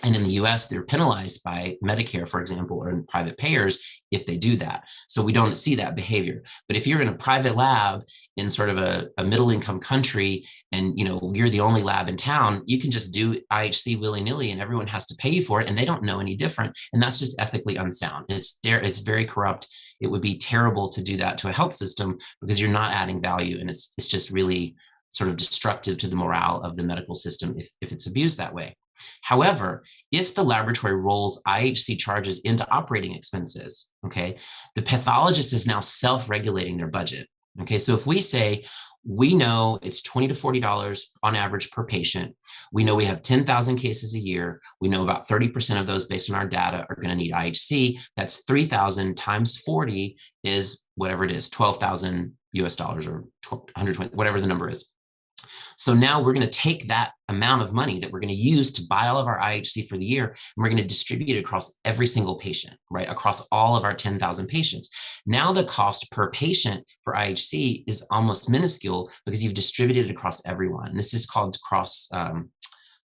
And in the US, they're penalized by Medicare, for example, or in private payers if they do that. So we don't see that behavior. But if you're in a private lab in sort of a middle income country and you're the only lab in town, you can just do IHC willy-nilly and everyone has to pay you for it and they don't know any different. And that's just ethically unsound. It's very corrupt it would be terrible to do that to a health system because you're not adding value, and it's just really sort of destructive to the morale of the medical system if it's abused that way. However, if the laboratory rolls IHC charges into operating expenses, okay, the pathologist is now self-regulating their budget. Okay, so if we say, we know it's $20 to $40 on average per patient. We know we have 10,000 cases a year. We know about 30% of those based on our data are going to need IHC. That's 3,000 times 40 is whatever it is, 12,000 US dollars or 120, whatever the number is. So now we're going to take that amount of money that we're going to use to buy all of our IHC for the year, and we're going to distribute it across every single patient, right? Across all of our 10,000 patients. Now the cost per patient for IHC is almost minuscule because you've distributed it across everyone. And this is called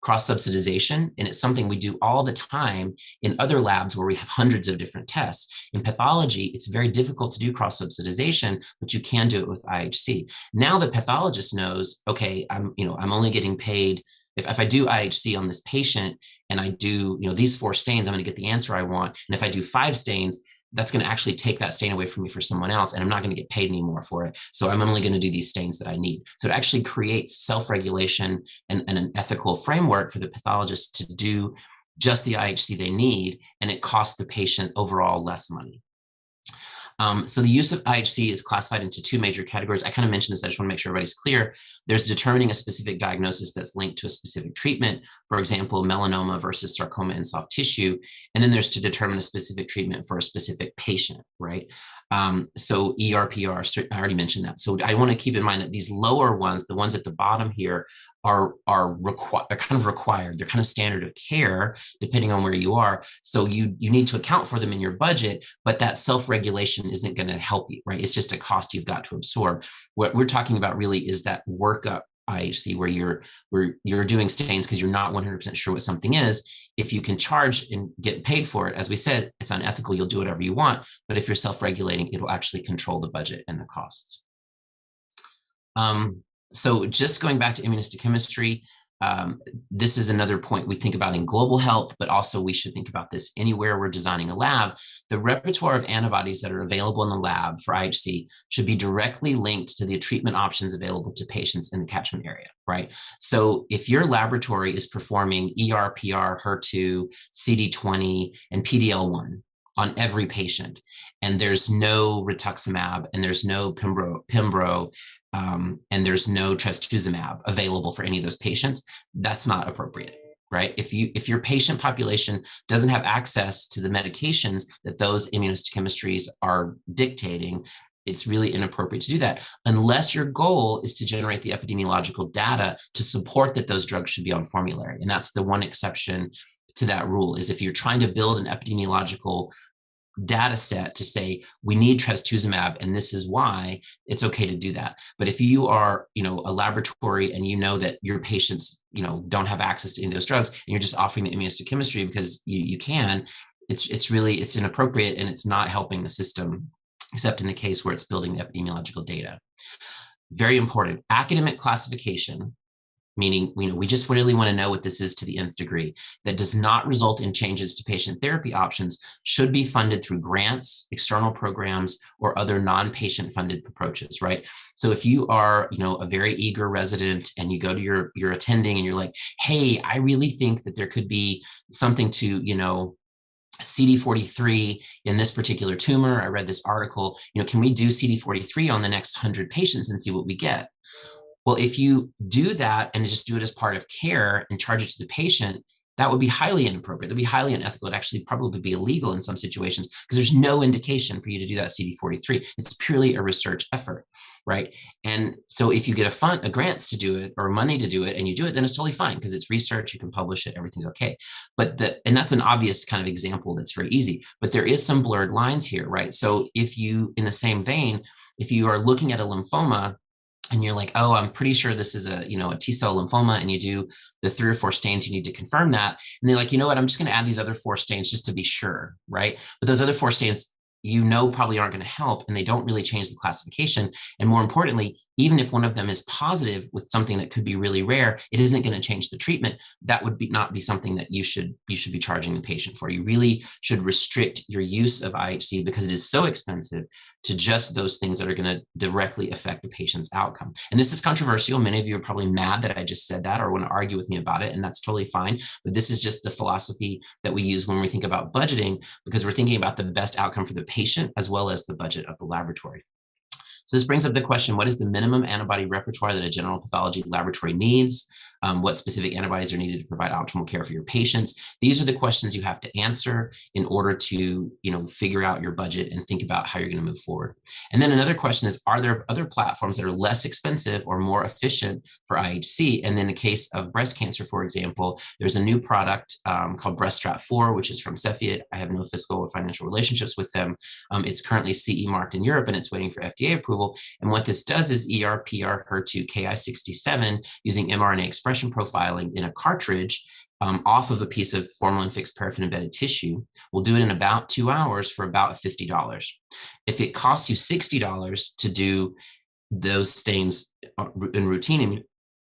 cross-subsidization, and it's something we do all the time in other labs where we have hundreds of different tests. In pathology, it's very difficult to do cross-subsidization, but you can do it with IHC. Now the pathologist knows, okay, I'm only getting paid if I do IHC on this patient and I do these 4 stains, I'm going to get the answer I want. And if I do 5 stains, that's going to actually take that stain away from me for someone else, and I'm not going to get paid anymore for it. So I'm only going to do these stains that I need. So it actually creates self-regulation and an ethical framework for the pathologist to do just the IHC they need, and it costs the patient overall less money. So the use of IHC is classified into 2 major categories. I kind of mentioned this, I just want to make sure everybody's clear. There's determining a specific diagnosis that's linked to a specific treatment, for example, melanoma versus sarcoma in soft tissue. And then there's to determine a specific treatment for a specific patient, right? So ERPR, I already mentioned that. So I want to keep in mind that these lower ones, the ones at the bottom here, are kind of required. They're kind of standard of care depending on where you are. So you need to account for them in your budget, but that self-regulation isn't going to help you, right? It's just a cost you've got to absorb. What we're talking about really is that workup IHC where you're doing stains because you're not 100% sure what something is. If you can charge and get paid for it, as we said, it's unethical. You'll do whatever you want. But if you're self-regulating, it'll actually control the budget and the costs. So just going back to immunistic chemistry, this is another point we think about in global health, but also we should think about this anywhere we're designing a lab. The repertoire of antibodies that are available in the lab for IHC should be directly linked to the treatment options available to patients in the catchment area, right? So if your laboratory is performing ER, PR, HER2, CD20, and PD-L1 on every patient, and there's no rituximab, and there's no Pembro, and there's no trastuzumab available for any of those patients, that's not appropriate, right? If your patient population doesn't have access to the medications that those immunohistochemistries are dictating, it's really inappropriate to do that unless your goal is to generate the epidemiological data to support that those drugs should be on formulary. And that's the one exception to that rule, is if you're trying to build an epidemiological data set to say we need trastuzumab and this is why, it's okay to do that. But if you are a laboratory and you know that your patients don't have access to any of those drugs, and you're just offering the immunohistochemistry because you can, it's inappropriate, and it's not helping the system, except in the case where it's building epidemiological data. Very important, academic classification, meaning we just really want to know what this is to the nth degree, that does not result in changes to patient therapy options, should be funded through grants, external programs, or other non-patient funded approaches, right? So if you are a very eager resident and you go to your attending and you're like, hey, I really think that there could be something to CD43 in this particular tumor. I read this article, can we do CD43 on the next 100 patients and see what we get? Well, if you do that and just do it as part of care and charge it to the patient, that would be highly inappropriate. That'd be highly unethical. It'd actually probably be illegal in some situations because there's no indication for you to do that CD43. It's purely a research effort, right? And so if you get a grants to do it or money to do it and you do it, then it's totally fine because it's research, you can publish it, everything's okay. And that's an obvious kind of example that's very easy, but there is some blurred lines here, right? So if you, in the same vein, if you are looking at a lymphoma and you're like, oh, I'm pretty sure this is a T-cell lymphoma, and you do the 3 or 4 stains, you need to confirm that. And they're like, you know what, I'm just going to add these other 4 stains just to be sure, right? But those other 4 stains, probably aren't going to help, and they don't really change the classification. And more importantly, even if one of them is positive with something that could be really rare, it isn't going to change the treatment. That would not be something that you should be charging the patient for. You really should restrict your use of IHC, because it is so expensive, to just those things that are going to directly affect the patient's outcome. And this is controversial. Many of you are probably mad that I just said that or want to argue with me about it, and that's totally fine. But this is just the philosophy that we use when we think about budgeting, because we're thinking about the best outcome for the patient as well as the budget of the laboratory. So this brings up the question, what is the minimum antibody repertoire that a general pathology laboratory needs? What specific antibodies are needed to provide optimal care for your patients? These are the questions you have to answer in order to, figure out your budget and think about how you're going to move forward. And then another question is, are there other platforms that are less expensive or more efficient for IHC? And in the case of breast cancer, for example, there's a new product called Breast Strat 4, which is from Cepheid. I have no fiscal or financial relationships with them. It's currently CE marked in Europe, and it's waiting for FDA approval. And what this does is ER, PR, HER2, Ki67 using mRNA expression profiling in a cartridge off of a piece of formalin-fixed paraffin-embedded tissue. We'll do it in about 2 hours for about $50. If it costs you $60 to do those stains in routine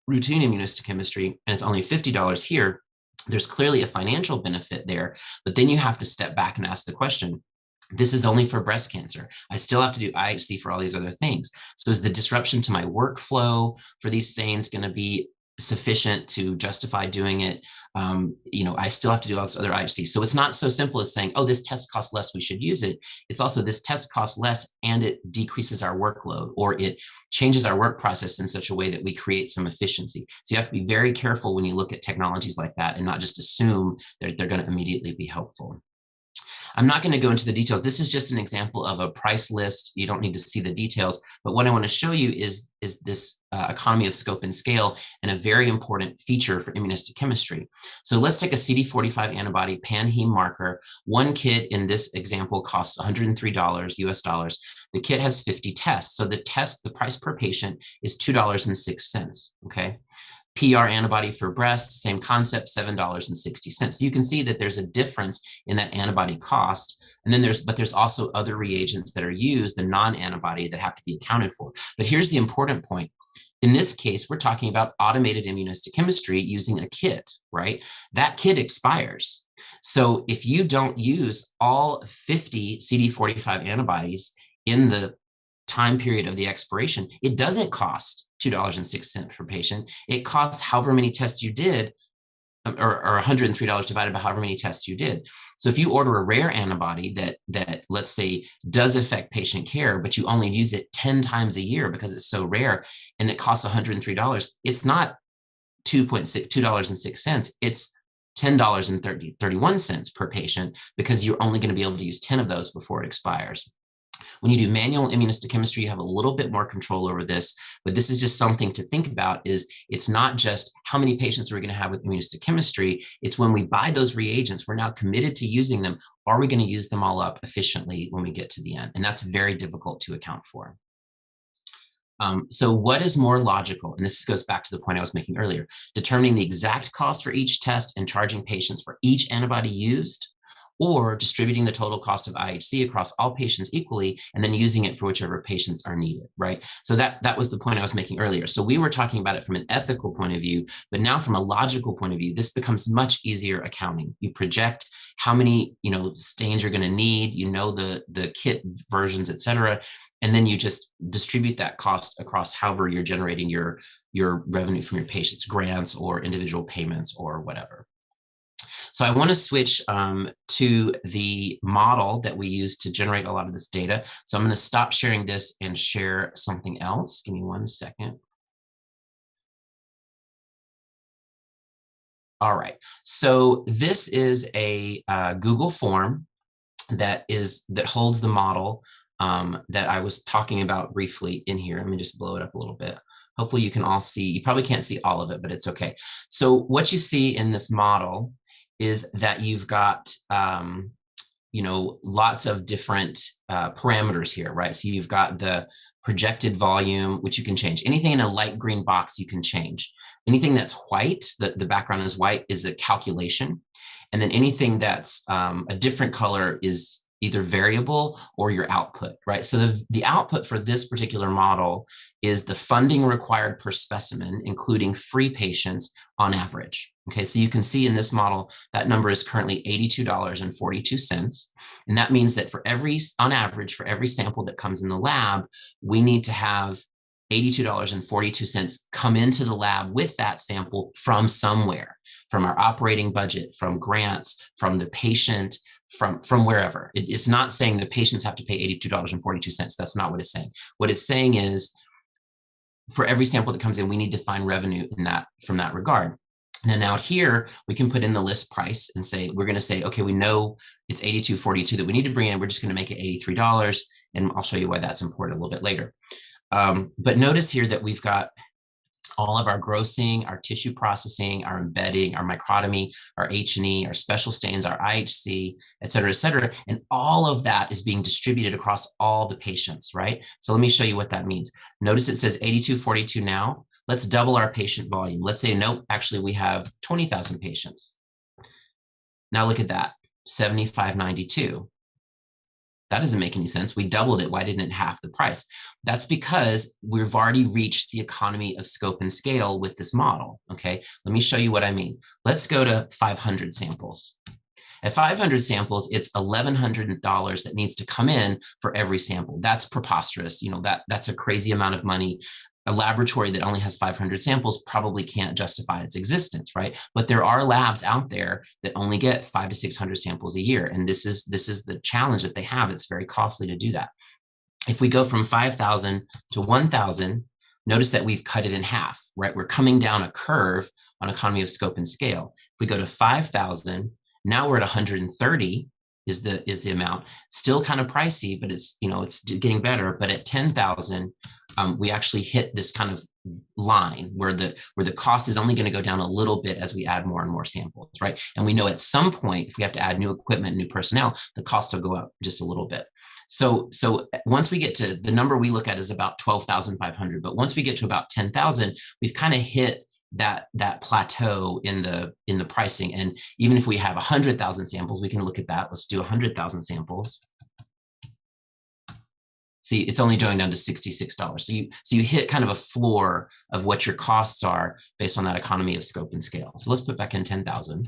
immunohistochemistry, and it's only $50 here, there's clearly a financial benefit there. But then you have to step back and ask the question, this is only for breast cancer. I still have to do IHC for all these other things. So is the disruption to my workflow for these stains going to be sufficient to justify doing it? I still have to do all this other IHC. So it's not so simple as saying, oh, this test costs less, we should use it. It's also this test costs less and it decreases our workload, or it changes our work process in such a way that we create some efficiency. So you have to be very careful when you look at technologies like that and not just assume that they're going to immediately be helpful. I'm not going to go into the details. This is just an example of a price list. You don't need to see the details, but what I want to show you is this economy of scope and scale, and a very important feature for immunistic chemistry. So let's take a CD45 antibody pan-heme marker. One kit in this example costs $103 US dollars. The kit has 50 tests. So the price per patient is $2.06, okay? PR antibody for breast, same concept, $7.60. You can see that there's a difference in that antibody cost. And then there's also other reagents that are used, the non-antibody, that have to be accounted for. But here's the important point. In this case, we're talking about automated immunohistochemistry using a kit, right? That kit expires. So if you don't use all 50 CD45 antibodies in the time period of the expiration, it doesn't cost $2.06 per patient. It costs however many tests you did, or $103 divided by however many tests you did. So if you order a rare antibody that let's say does affect patient care, but you only use it 10 times a year because it's so rare, and it costs $103, it's not $2.06, it's $10.31 per patient, because you're only going to be able to use 10 of those before it expires. When you do manual immunohistochemistry, you have a little bit more control over this, but this is just something to think about. Is it's not just how many patients are we going to have with immunohistochemistry, it's when we buy those reagents, we're now committed to using them. Are we going to use them all up efficiently when we get to the end? And that's very difficult to account for. So what is more logical? And this goes back to the point I was making earlier, determining the exact cost for each test and charging patients for each antibody used, or distributing the total cost of IHC across all patients equally, and then using it for whichever patients are needed, right? So that was the point I was making earlier. So we were talking about it from an ethical point of view, but now from a logical point of view, this becomes much easier accounting. You project how many stains you're going to need, the kit versions, et cetera, and then you just distribute that cost across however you're generating your revenue from your patients, grants or individual payments or whatever. So I want to switch to the model that we use to generate a lot of this data. So I'm going to stop sharing this and share something else. Give me 1 second. All right. So this is a Google form that holds the model that I was talking about briefly in here. Let me just blow it up a little bit. Hopefully you can all see. You probably can't see all of it, but it's okay. So what you see in this model is that you've got, lots of different parameters here, right? So you've got the projected volume, which you can change. Anything in a light green box, you can change. Anything that's white, the background is white, is a calculation. And then anything that's a different color is either variable or your output, right? So the output for this particular model is the funding required per specimen, including free patients on average. Okay, so you can see in this model, that number is currently $82.42. And that means that on average, for every sample that comes in the lab, we need to have $82.42 come into the lab with that sample from somewhere, from our operating budget, from grants, from the patient, from wherever. It's not saying that patients have to pay $82.42. That's not what it's saying. What it's saying is for every sample that comes in, we need to find revenue from that regard. And then out here, we can put in the list price and say, we're going to say, okay, we know it's $82.42 that we need to bring in. We're just going to make it $83. And I'll show you why that's important a little bit later. But notice here that we've got all of our grossing, our tissue processing, our embedding, our microtomy, our H&E, our special stains, our IHC, et cetera, and all of that is being distributed across all the patients, right? So let me show you what that means. Notice it says 8242 now. Let's double our patient volume. Let's say, nope, actually we have 20,000 patients. Now look at that, 7592. That doesn't make any sense. We doubled it. Why didn't it half the price? That's because we've already reached the economy of scope and scale with this model. Okay, let me show you what I mean. Let's go to 500 samples. At 500 samples, it's $1,100 that needs to come in for every sample. That's preposterous. You know, that's a crazy amount of money. A laboratory that only has 500 samples probably can't justify its existence, right? But there are labs out there that only get 500 to 600 samples a year. And this is the challenge that they have. It's very costly to do that. If we go from 5,000 to 1,000, notice that we've cut it in half, right? We're coming down a curve on economy of scope and scale. If we go to 5,000, now we're at 130 is the amount. Still kind of pricey, but it's getting better. But at 10,000, we actually hit this kind of line where the cost is only going to go down a little bit as we add more and more samples, right? And we know at some point, if we have to add new equipment, new personnel, the cost will go up just a little bit. So once we get to the number we look at is about 12,500, but once we get to about 10,000, we've kind of hit that plateau in the pricing. And even if we have 100,000 samples, we can look at that. Let's do 100,000 samples. See, it's only going down to $66. So you hit kind of a floor of what your costs are based on that economy of scope and scale. So let's put back in 10,000.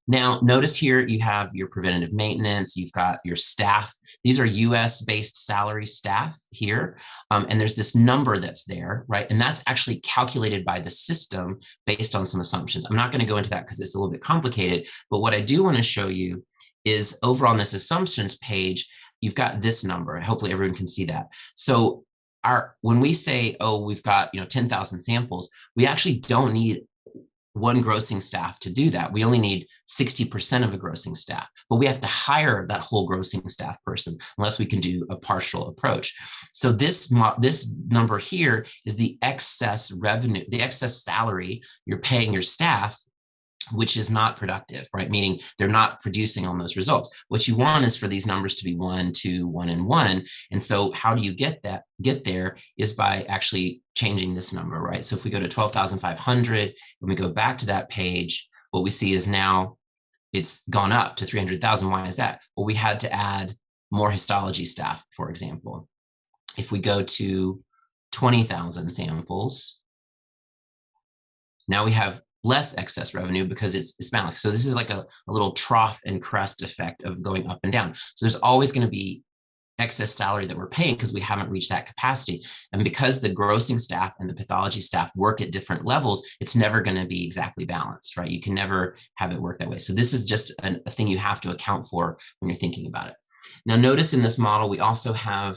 Now, notice here you have your preventative maintenance, you've got your staff. These are US-based salary staff here, and there's this number that's there, right? And that's actually calculated by the system based on some assumptions. I'm not going to go into that because it's a little bit complicated, but what I do want to show you is over on this assumptions page, you've got this number. Hopefully everyone can see that. So when we say, oh, we've got 10,000 samples, we actually don't need one grossing staff to do that. We only need 60% of a grossing staff, but we have to hire that whole grossing staff person unless we can do a partial approach. So this number here is the excess revenue, the excess salary you're paying your staff, which is not productive, right? Meaning they're not producing on those results. What you want is for these numbers to be 1, 2, 1, and 1. And so how do you get there is by actually changing this number, right? So if we go to 12,500, when we go back to that page, what we see is now it's gone up to 300,000. Why is that? Well, we had to add more histology staff, for example. If we go to 20,000 samples, now we have less excess revenue because it's balanced. So this is like a little trough and crest effect of going up and down. So there's always going to be excess salary that we're paying because we haven't reached that capacity. And because the grossing staff and the pathology staff work at different levels, it's never going to be exactly balanced, right? You can never have it work that way. So this is just a thing you have to account for when you're thinking about it. Now, notice in this model, we also have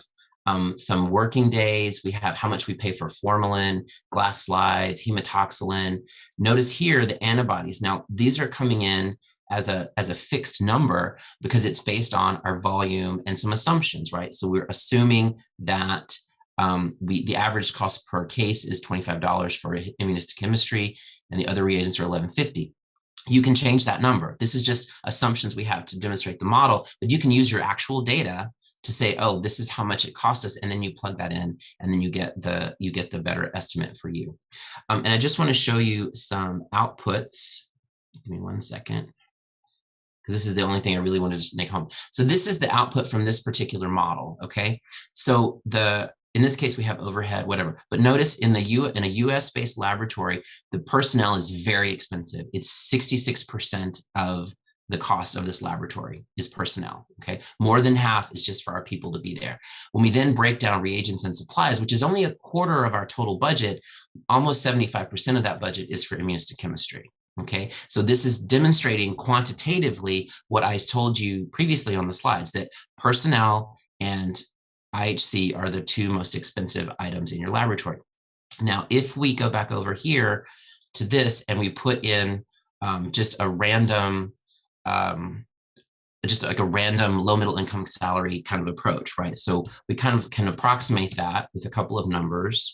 some working days. We have how much we pay for formalin, glass slides, hematoxylin. Notice here the antibodies. Now, these are coming in as a fixed number because it's based on our volume and some assumptions, right? So we're assuming that the average cost per case is $25 for immunistic chemistry, and the other reagents are $11.50. You can change that number. This is just assumptions we have to demonstrate the model, but you can use your actual data to say, oh, this is how much it costs us, and then you plug that in, and then you get the better estimate for you. And I just want to show you some outputs. Give me 1 second, because this is the only thing I really wanted to make home. So this is the output from this particular model, okay? So in this case, we have overhead, whatever. But notice in a US-based laboratory, the personnel is very expensive. It's 66% of the cost of this laboratory is personnel, okay? More than half is just for our people to be there. When we then break down reagents and supplies, which is only a quarter of our total budget, almost 75% of that budget is for immunistic chemistry. Okay, so this is demonstrating quantitatively what I told you previously on the slides, that personnel and IHC are the two most expensive items in your laboratory. Now, if we go back over here to this and we put in just a random, just like a random low middle income salary kind of approach, right? So we kind of can approximate that with a couple of numbers.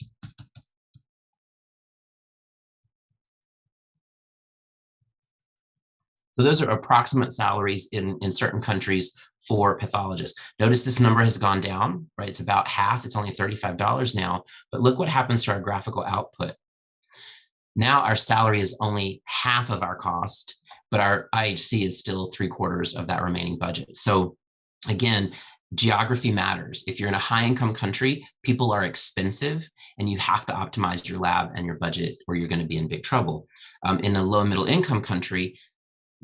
So those are approximate salaries in certain countries for pathologists. Notice this number has gone down, right? It's about half. It's only $35 now. But look what happens to our graphical output. Now our salary is only half of our cost, but our IHC is still 3/4 of that remaining budget. So again, geography matters. If you're in a high income country, people are expensive and you have to optimize your lab and your budget or you're going to be in big trouble. In a low middle income country,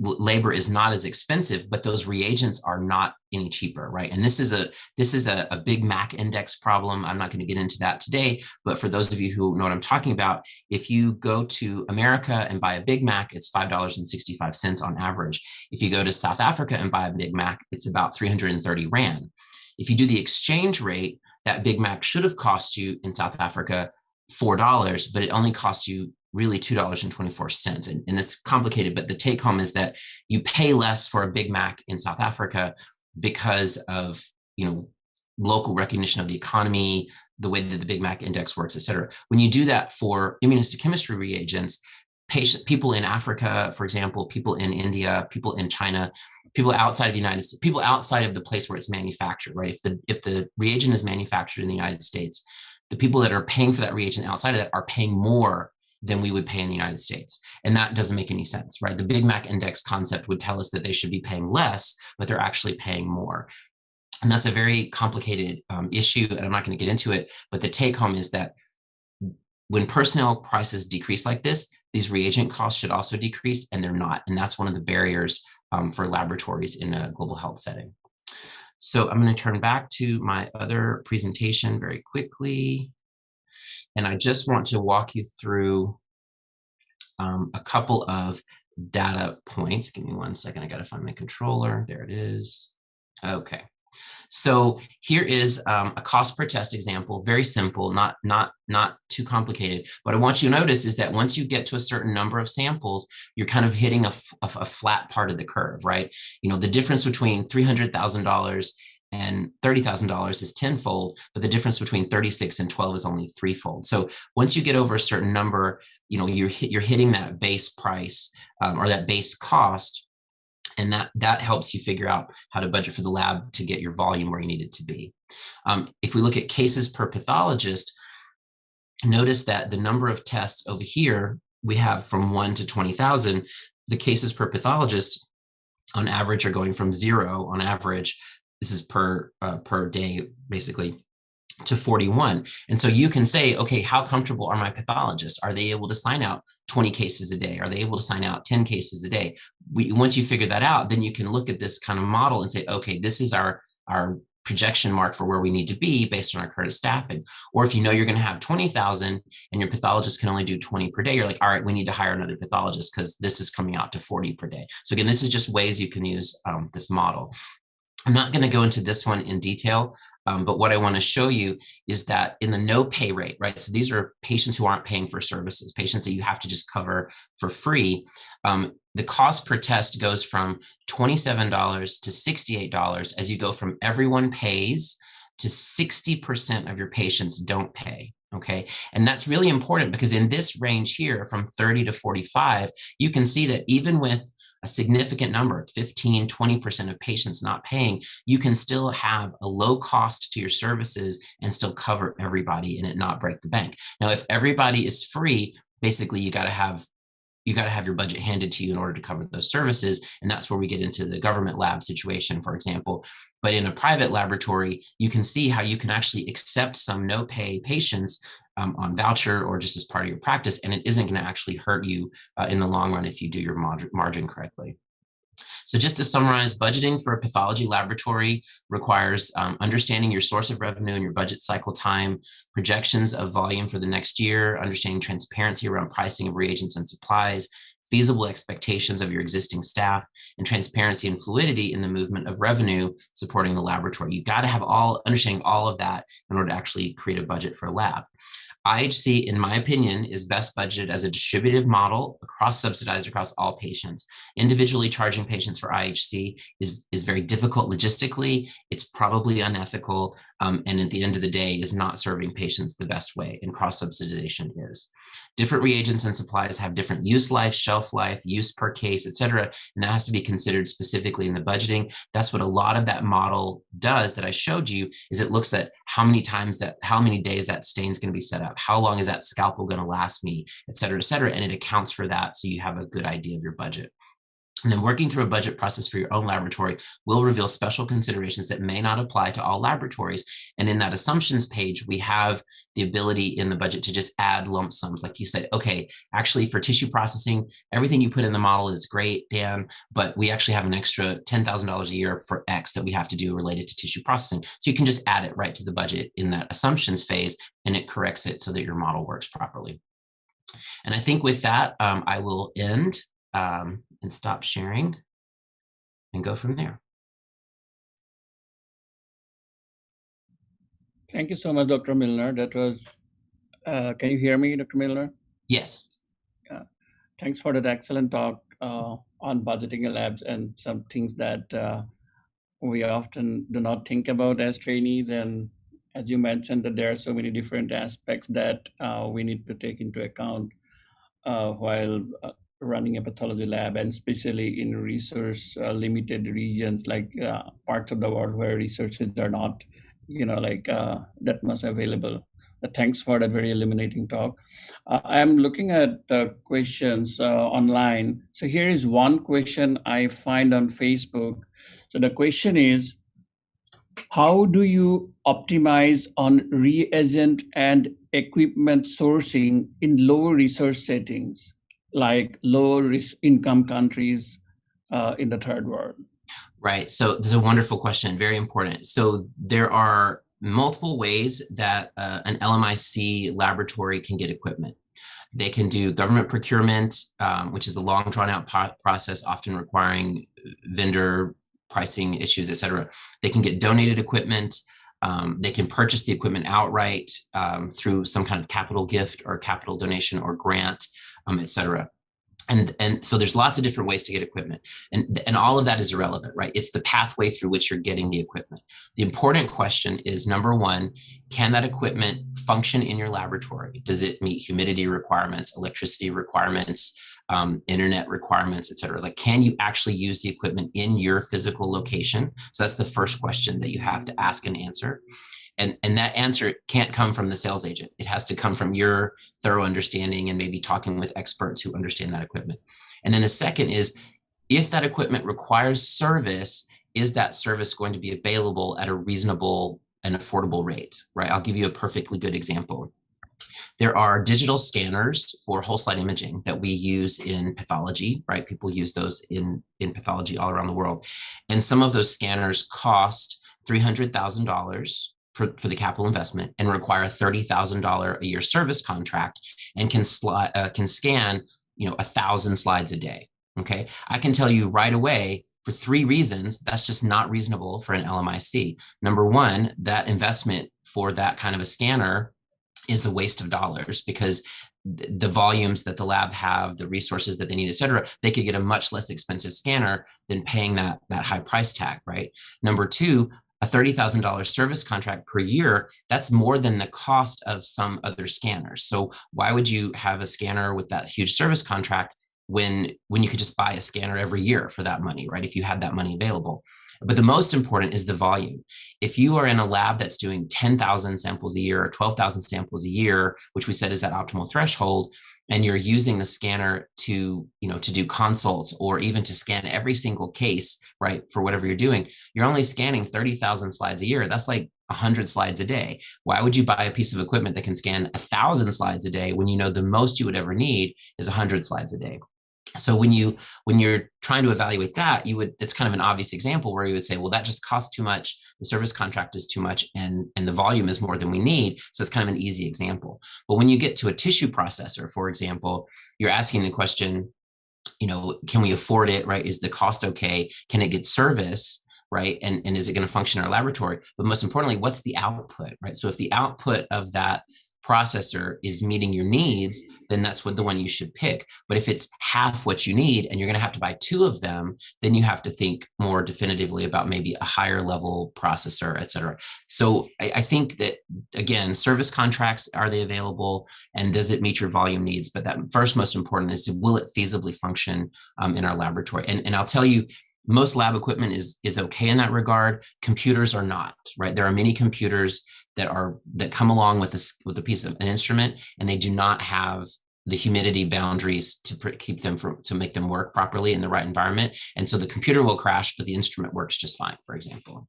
labor is not as expensive, but those reagents are not any cheaper, right? And this is a Big Mac index problem. I'm not going to get into that today, but for those of you who know what I'm talking about, if you go to America and buy a Big Mac, it's $5.65 on average. If you go to South Africa and buy a Big Mac, it's about 330 Rand. If you do the exchange rate, that Big Mac should have cost you in South Africa $4, but it only costs you really $2.24. And it's complicated, but the take home is that you pay less for a Big Mac in South Africa because of, local recognition of the economy, the way that the Big Mac index works, et cetera. When you do that for immunohistochemistry reagents, people in Africa, for example, people in India, people in China, people outside of the United States, people outside of the place where it's manufactured, right? If the reagent is manufactured in the United States, the people that are paying for that reagent outside of that are paying more than we would pay in the United States. And that doesn't make any sense, right? The Big Mac index concept would tell us that they should be paying less, but they're actually paying more. And that's a very complicated issue, and I'm not going to get into it, but the take home is that when personnel prices decrease like this, these reagent costs should also decrease, and they're not. And that's one of the barriers for laboratories in a global health setting. So I'm going to turn back to my other presentation very quickly. And I just want to walk you through a couple of data points. Give me 1 second. I got to find my controller. There it is. Okay. So here is a cost per test example, very simple, not too complicated. What I want you to notice is that once you get to a certain number of samples, you're kind of hitting a flat part of the curve, right? The difference between $300,000 and $30,000 is tenfold, but the difference between 36 and 12 is only threefold. So once you get over a certain number, you're hitting that base price or that base cost, and that helps you figure out how to budget for the lab to get your volume where you need it to be. If we look at cases per pathologist, notice that the number of tests over here, we have from 1 to 20,000. The cases per pathologist on average are going from 0 on average, this is per day basically, to 41. And so you can say, okay, how comfortable are my pathologists? Are they able to sign out 20 cases a day? Are they able to sign out 10 cases a day? Once you figure that out, then you can look at this kind of model and say, okay, this is our projection mark for where we need to be based on our current staffing. Or if you know you're going to have 20,000 and your pathologist can only do 20 per day, you're like, all right, we need to hire another pathologist because this is coming out to 40 per day. So again, this is just ways you can use this model. I'm not going to go into this one in detail, but what I want to show you is that in the no pay rate, right? So these are patients who aren't paying for services, patients that you have to just cover for free. The cost per test goes from $27 to $68 as you go from everyone pays to 60% of your patients don't pay. Okay. And that's really important because in this range here from 30 to 45, you can see that even with a significant number, 15, 20% of patients not paying, you can still have a low cost to your services and still cover everybody and it not break the bank. Now, if everybody is free, basically you got to have you got to have your budget handed to you in order to cover those services. And that's where we get into the government lab situation, for example. But in a private laboratory, you can see how you can actually accept some no pay patients on voucher or just as part of your practice. And it isn't going to actually hurt you in the long run if you do your margin correctly. So just to summarize, budgeting for a pathology laboratory requires understanding your source of revenue and your budget cycle time, projections of volume for the next year, understanding transparency around pricing of reagents and supplies, feasible expectations of your existing staff, and transparency and fluidity in the movement of revenue supporting the laboratory. You've got to have understanding all of that in order to actually create a budget for a lab. IHC, in my opinion, is best budgeted as a distributive model subsidized across all patients. Individually charging patients for IHC is very difficult logistically. It's probably unethical, and at the end of the day is not serving patients the best way, and cross-subsidization is. Different reagents and supplies have different use life, shelf life, use per case, et cetera, and that has to be considered specifically in the budgeting. That's what a lot of that model does that I showed you, is it looks at how many days that stain is going to be set up, how long is that scalpel going to last me, et cetera, and it accounts for that so you have a good idea of your budget. And then working through a budget process for your own laboratory will reveal special considerations that may not apply to all laboratories. And in that assumptions page, we have the ability in the budget to just add lump sums. Like you said, okay, actually for tissue processing, everything you put in the model is great, Dan, but we actually have an extra $10,000 a year for X that we have to do related to tissue processing. So you can just add it right to the budget in that assumptions phase, and it corrects it so that your model works properly. And I think with that, I will end and stop sharing and go from there. Thank you so much, Dr. Milner. That was, can you hear me, Dr. Milner? Yes. Thanks for that excellent talk on budgeting labs and some things that we often do not think about as trainees. And as you mentioned, that there are so many different aspects that we need to take into account while running a pathology lab, and especially in resource limited regions like parts of the world where resources are not, that much available. Thanks for that very illuminating talk. I'm looking at the questions online. So here is one question I find on Facebook. So the question is, how do you optimize on reagent and equipment sourcing in low research settings, like low income countries in the third world? Right. So this is a wonderful question, very important. So there are multiple ways that an LMIC laboratory can get equipment. They can do government procurement, which is the long drawn out process, often requiring vendor pricing issues, et cetera. They can get donated equipment. They can purchase the equipment outright through some kind of capital gift or capital donation or grant, et cetera. And so there's lots of different ways to get equipment, and all of that is irrelevant, right? It's the pathway through which you're getting the equipment. The important question is, number one, can that equipment function in your laboratory? Does it meet humidity requirements, electricity requirements, internet requirements, et cetera? Like, can you actually use the equipment in your physical location? So that's the first question that you have to ask and answer. And that answer can't come from the sales agent. It has to come from your thorough understanding and maybe talking with experts who understand that equipment. And then the second is, if that equipment requires service, is that service going to be available at a reasonable and affordable rate, right? I'll give you a perfectly good example. There are digital scanners for whole slide imaging that we use in pathology, right? People use those in pathology all around the world. And some of those scanners cost $300,000 for the capital investment and require a $30,000 a year service contract, and can scan 1,000 slides a day. Okay, I can tell you right away, for 3 reasons, that's just not reasonable for an LMIC. Number one, that investment for that kind of a scanner is a waste of dollars, because the volumes that the lab have, the resources that they need, et cetera, they could get a much less expensive scanner than paying that high price tag, right? Number two, a $30,000 service contract per year, that's more than the cost of some other scanners. So why would you have a scanner with that huge service contract when you could just buy a scanner every year for that money, right? If you had that money available. But the most important is the volume. If you are in a lab that's doing 10,000 samples a year or 12,000 samples a year, which we said is that optimal threshold, and you're using the scanner to, to do consults or even to scan every single case, right, for whatever you're doing, you're only scanning 30,000 slides a year. That's like 100 slides a day. Why would you buy a piece of equipment that can scan 1,000 slides a day when you know the most you would ever need is 100 slides a day? So when you're trying to evaluate that, it's kind of an obvious example where you would say, well, that just costs too much, the service contract is too much, and the volume is more than we need. So it's kind of an easy example. But when you get to a tissue processor, for example, you're asking the question, can we afford it, right? Is the cost okay? Can it get service, right? And is it going to function in our laboratory? But most importantly, what's the output, right? So if the output of that processor is meeting your needs, then that's the one you should pick. But if it's half what you need and you're going to have to buy 2 of them, then you have to think more definitively about maybe a higher level processor, et cetera. So I think that, again, service contracts, are they available, and does it meet your volume needs? But that first, most important is, will it feasibly function in our laboratory? And I'll tell you, most lab equipment is okay in that regard. Computers are not, right? There are many computers that come along with a piece of an instrument, and they do not have the humidity boundaries to make them work properly in the right environment. And so the computer will crash, but the instrument works just fine, for example.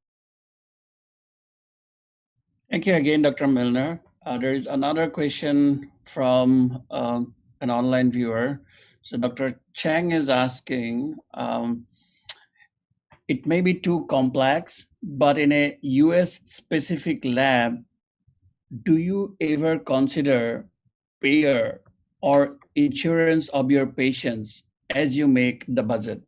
Thank you again, Dr. Milner. There is another question from an online viewer. So Dr. Chang is asking, it may be too complex, but in a US specific lab, do you ever consider payer or insurance of your patients as you make the budget?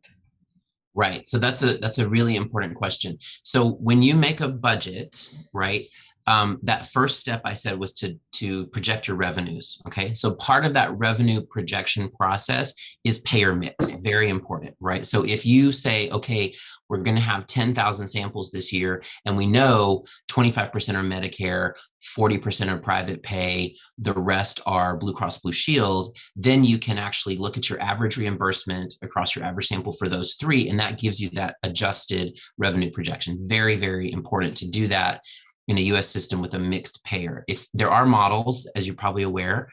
Right. So that's a really important question. So when you make a budget, right, that first step I said was to project your revenues. Okay. So part of that revenue projection process is payer mix. Very important, right? So if you say, okay, we're going to have 10,000 samples this year, and we know 25% are Medicare, 40% are private pay, the rest are Blue Cross Blue Shield, then you can actually look at your average reimbursement across your average sample for those 3, and that gives you that adjusted revenue projection. Very, very important to do that in a US system with a mixed payer. If there are models, as you're probably aware,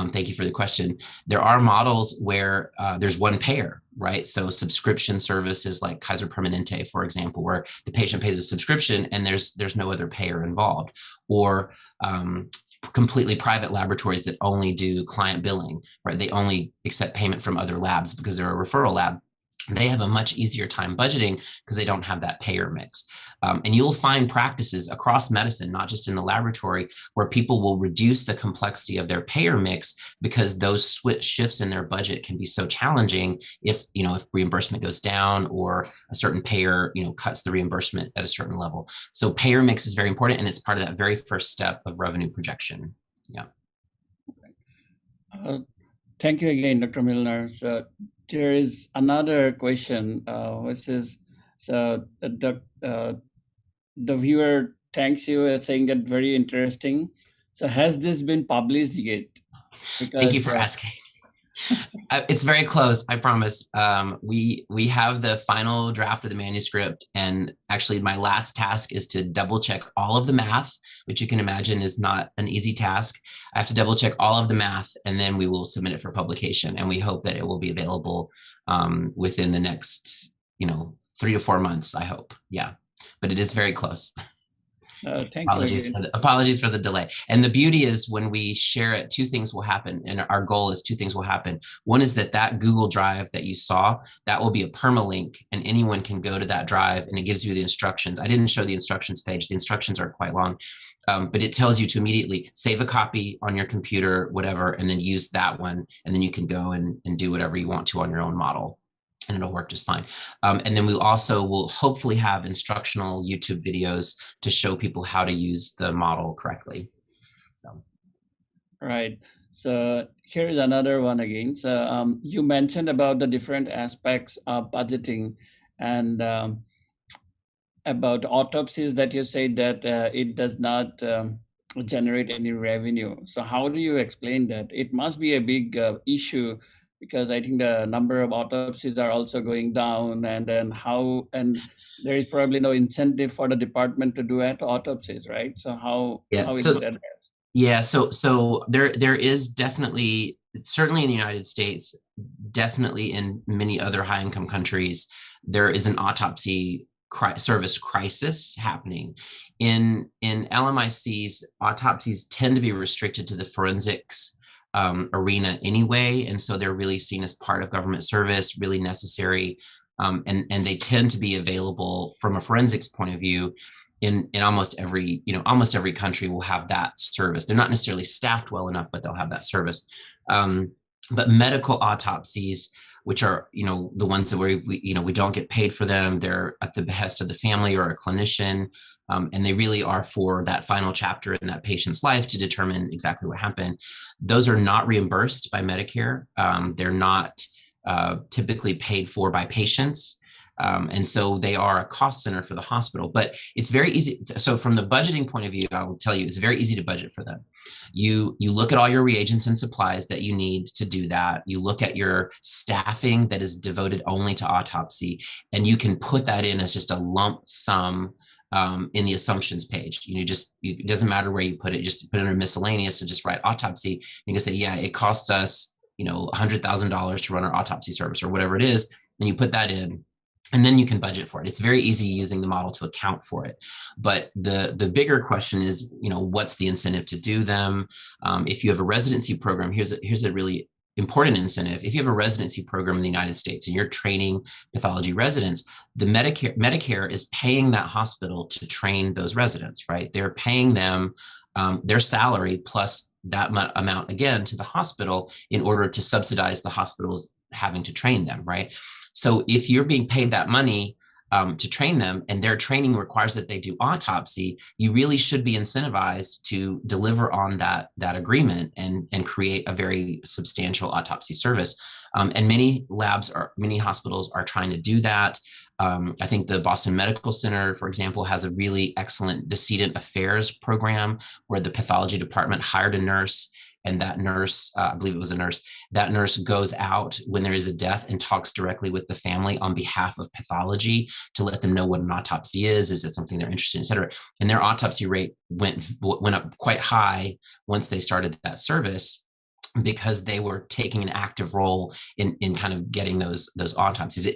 thank you for the question, there are models where there's one payer, right? So subscription services like Kaiser Permanente, for example, where the patient pays a subscription and there's no other payer involved, or completely private laboratories that only do client billing, right? They only accept payment from other labs because they're a referral lab. They have a much easier time budgeting because they don't have that payer mix. And you'll find practices across medicine, not just in the laboratory, where people will reduce the complexity of their payer mix because those shifts in their budget can be so challenging if reimbursement goes down or a certain payer, cuts the reimbursement at a certain level. So payer mix is very important, and it's part of that very first step of revenue projection. Yeah. Thank you again, Dr. Milner. So there is another question, which is, so the viewer thanks you saying that very interesting. So has this been published yet? Thank you for asking. It's very close, I promise. We have the final draft of the manuscript, and actually my last task is to double check all of the math, which you can imagine is not an easy task. I have to double check all of the math, and then we will submit it for publication, and we hope that it will be available within the next 3 to 4 months, I hope. Yeah, but it is very close. Apologies for the delay. And the beauty is, when we share it, 2 things will happen, and our goal is 2 things will happen. One is that Google Drive that you saw, that will be a permalink, and anyone can go to that drive, and it gives you the instructions. I didn't show the instructions page. The instructions are quite long, but it tells you to immediately save a copy on your computer, whatever, and then use that one, and then you can go and do whatever you want to on your own model, and it'll work just fine. And then we also will hopefully have instructional YouTube videos to show people how to use the model correctly. So. Right. So here's another one again. So you mentioned about the different aspects of budgeting, and about autopsies that you say that it does not generate any revenue. So how do you explain that? It must be a big issue because I think the number of autopsies are also going down, and then there is probably no incentive for the department to do autopsies, right? So Yeah. how is So it addressed? yeah, so there is definitely, certainly in the United States, definitely in many other high income countries, there is an autopsy service crisis happening. In LMICs, autopsies tend to be restricted to the forensics arena anyway, and so they're really seen as part of government service, really necessary, and they tend to be available from a forensics point of view in almost every, almost every country will have that service. They're not necessarily staffed well enough, but they'll have that service. But medical autopsies, which are, the ones that we don't get paid for them, they're at the behest of the family or a clinician, and they really are for that final chapter in that patient's life to determine exactly what happened. Those are not reimbursed by Medicare. They're not typically paid for by patients. And so they are a cost center for the hospital, but it's very easy. So from the budgeting point of view, I will tell you, it's very easy to budget for them. You look at all your reagents and supplies that you need to do that. You look at your staffing that is devoted only to autopsy, and you can put that in as just a lump sum in the assumptions page. It doesn't matter where you put it, just put it under miscellaneous and just write autopsy. You can say, yeah, it costs us, $100,000 to run our autopsy service or whatever it is. And you put that in, and then you can budget for it. It's very easy using the model to account for it. But the bigger question is, what's the incentive to do them? If you have a residency program, here's a really important incentive. If you have a residency program in the United States and you're training pathology residents, the Medicare is paying that hospital to train those residents, right? They're paying them their salary plus that amount again to the hospital in order to subsidize the hospital's having to train them, right? So if you're being paid that money to train them, and their training requires that they do autopsy, you really should be incentivized to deliver on that agreement and create a very substantial autopsy service. And many hospitals are trying to do that. I think the Boston Medical Center, for example, has a really excellent decedent affairs program where the pathology department hired a nurse, and that nurse, I believe it was a nurse, that nurse goes out when there is a death and talks directly with the family on behalf of pathology to let them know what an autopsy is it something they're interested in, et cetera. And their autopsy rate went up quite high once they started that service, because they were taking an active role in kind of getting those autopsies,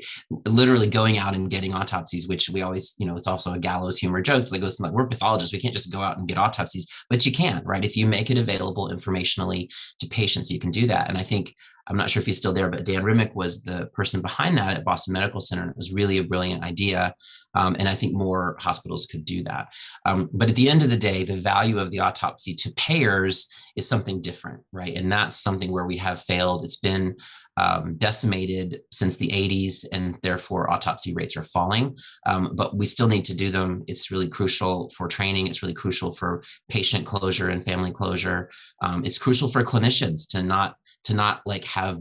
literally going out and getting autopsies, which we always, it's also a gallows humor joke. Like, listen, we're pathologists, we can't just go out and get autopsies, but you can, right? If you make it available informationally to patients, you can do that. And I think, I'm not sure if he's still there, but Dan Rimick was the person behind that at Boston Medical Center. It was really a brilliant idea. And I think more hospitals could do that. But at the end of the day, the value of the autopsy to payers is something different, right? And that's something where we have failed. It's been decimated since the 80s, and therefore autopsy rates are falling. But we still need to do them. It's really crucial for training. It's really crucial for patient closure and family closure. It's crucial for clinicians to not like have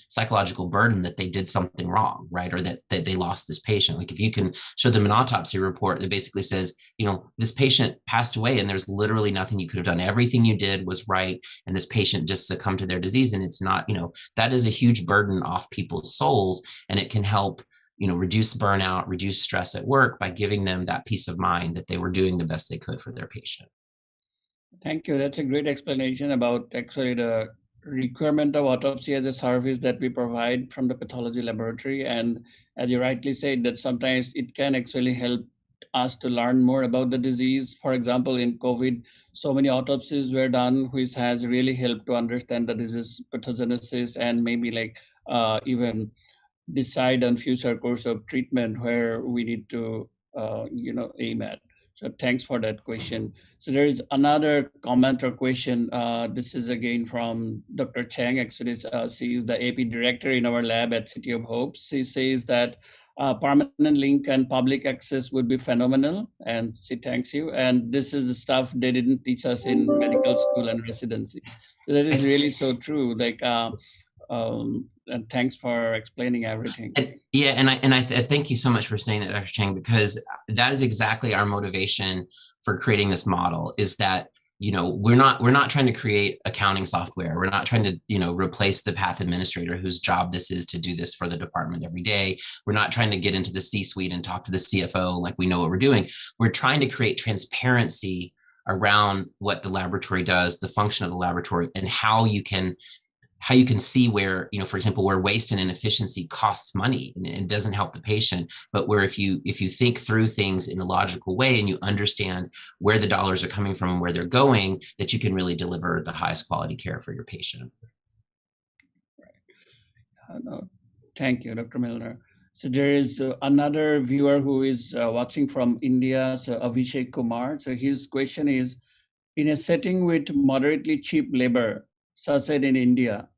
psychological burden that they did something wrong, right? Or that they lost this patient. Like, if you can show them an autopsy report that basically says, this patient passed away and there's literally nothing you could have done. Everything you did was right. And this patient just succumbed to their disease. And it's not, that is a huge burden off people's souls. And it can help, reduce burnout, reduce stress at work by giving them that peace of mind that they were doing the best they could for their patient. Thank you. That's a great explanation about actually the requirement of autopsy as a service that we provide from the pathology laboratory. And as you rightly said, that sometimes it can actually help us to learn more about the disease. For example, in COVID, so many autopsies were done, which has really helped to understand the disease pathogenesis and maybe even decide on future course of treatment where we need to aim at. So thanks for that question. So there is another comment or question. This is again from Dr. Chang. Actually, she is the AP director in our lab at City of Hope. She says that permanent link and public access would be phenomenal, and she thanks you. And this is the stuff they didn't teach us in medical school and residency. So that is really so true. And thanks for explaining everything. And I thank you so much for saying that, Dr. Chang, because that is exactly our motivation for creating this model, is that we're not trying to create accounting software. We're not trying to, replace the path administrator whose job this is to do this for the department every day. We're not trying to get into the C-suite and talk to the CFO like we know what we're doing. We're trying to create transparency around what the laboratory does, the function of the laboratory, and how you can see where, for example, where waste and inefficiency costs money and it doesn't help the patient, but where if you think through things in a logical way and you understand where the dollars are coming from and where they're going, that you can really deliver the highest quality care for your patient. No, thank you, Dr. Milner. So there is another viewer who is watching from India, so Abhishek Kumar. So his question is, in a setting with moderately cheap labor, such as in India,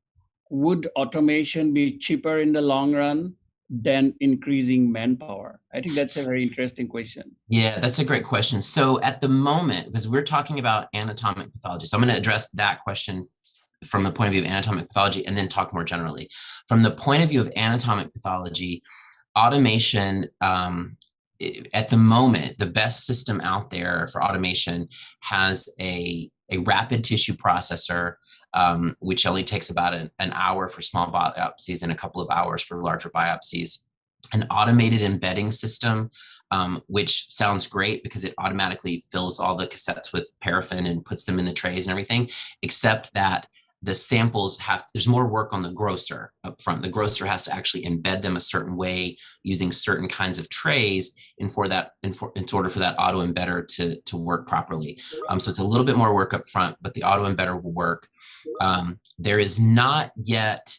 would automation be cheaper in the long run than increasing manpower? I think that's a very interesting question. Yeah, that's a great question. So at the moment, because we're talking about anatomic pathology, so I'm going to address that question from the point of view of anatomic pathology and then talk more generally. From the point of view of anatomic pathology, automation, at the moment, the best system out there for automation has a rapid tissue processor, which only takes about an hour for small biopsies and a couple of hours for larger biopsies. An automated embedding system, which sounds great because it automatically fills all the cassettes with paraffin and puts them in the trays and everything, except that the samples there's more work on the grosser up front. The grosser has to actually embed them a certain way using certain kinds of trays in order for that auto embedder to work properly. So it's a little bit more work up front, but the auto embedder will work. There is not yet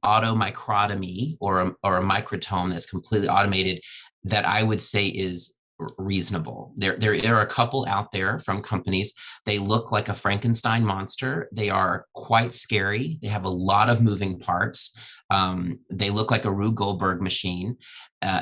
auto microtomy or a microtome that's completely automated that I would say is reasonable. There are a couple out there from companies. They look like a Frankenstein monster. They are quite scary. They have a lot of moving parts. They look like a Rube Goldberg machine.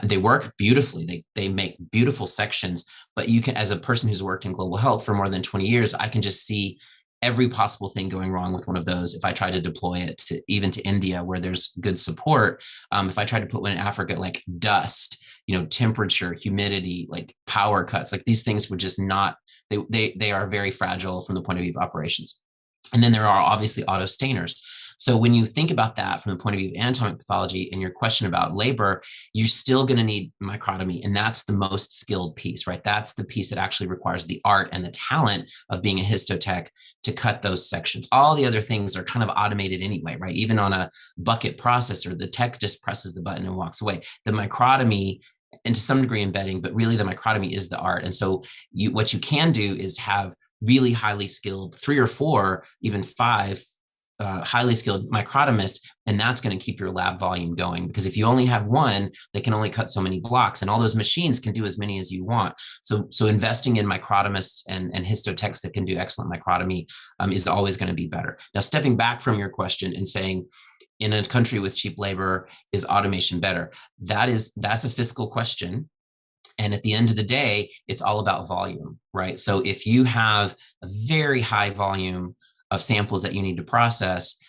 They work beautifully. They make beautiful sections, but you can, as a person who's worked in global health for more than 20 years, I can just see every possible thing going wrong with one of those. If I try to deploy it even to India where there's good support, if I try to put one in Africa, like dust, temperature, humidity, like power cuts, like these things would just not, they are very fragile from the point of view of operations. And then there are obviously auto stainers. So when you think about that from the point of view of anatomic pathology and your question about labor, you're still going to need microtomy. And that's the most skilled piece, right? That's the piece that actually requires the art and the talent of being a histotech to cut those sections. All the other things are kind of automated anyway, right? Even on a bucket processor, the tech just presses the button and walks away. The microtomy, and to some degree embedding, but really the microtomy is the art. And so what you can do is have really highly skilled 3 or 4, even 5 highly skilled microtomists, and that's going to keep your lab volume going. Because if you only have one, they can only cut so many blocks, and all those machines can do as many as you want. So investing in microtomists and histotechs that can do excellent microtomy is always going to be better. Now, stepping back from your question and saying, in a country with cheap labor, is automation better? That's a fiscal question. And at the end of the day, it's all about volume, right? So if you have a very high volume of samples that you need to process,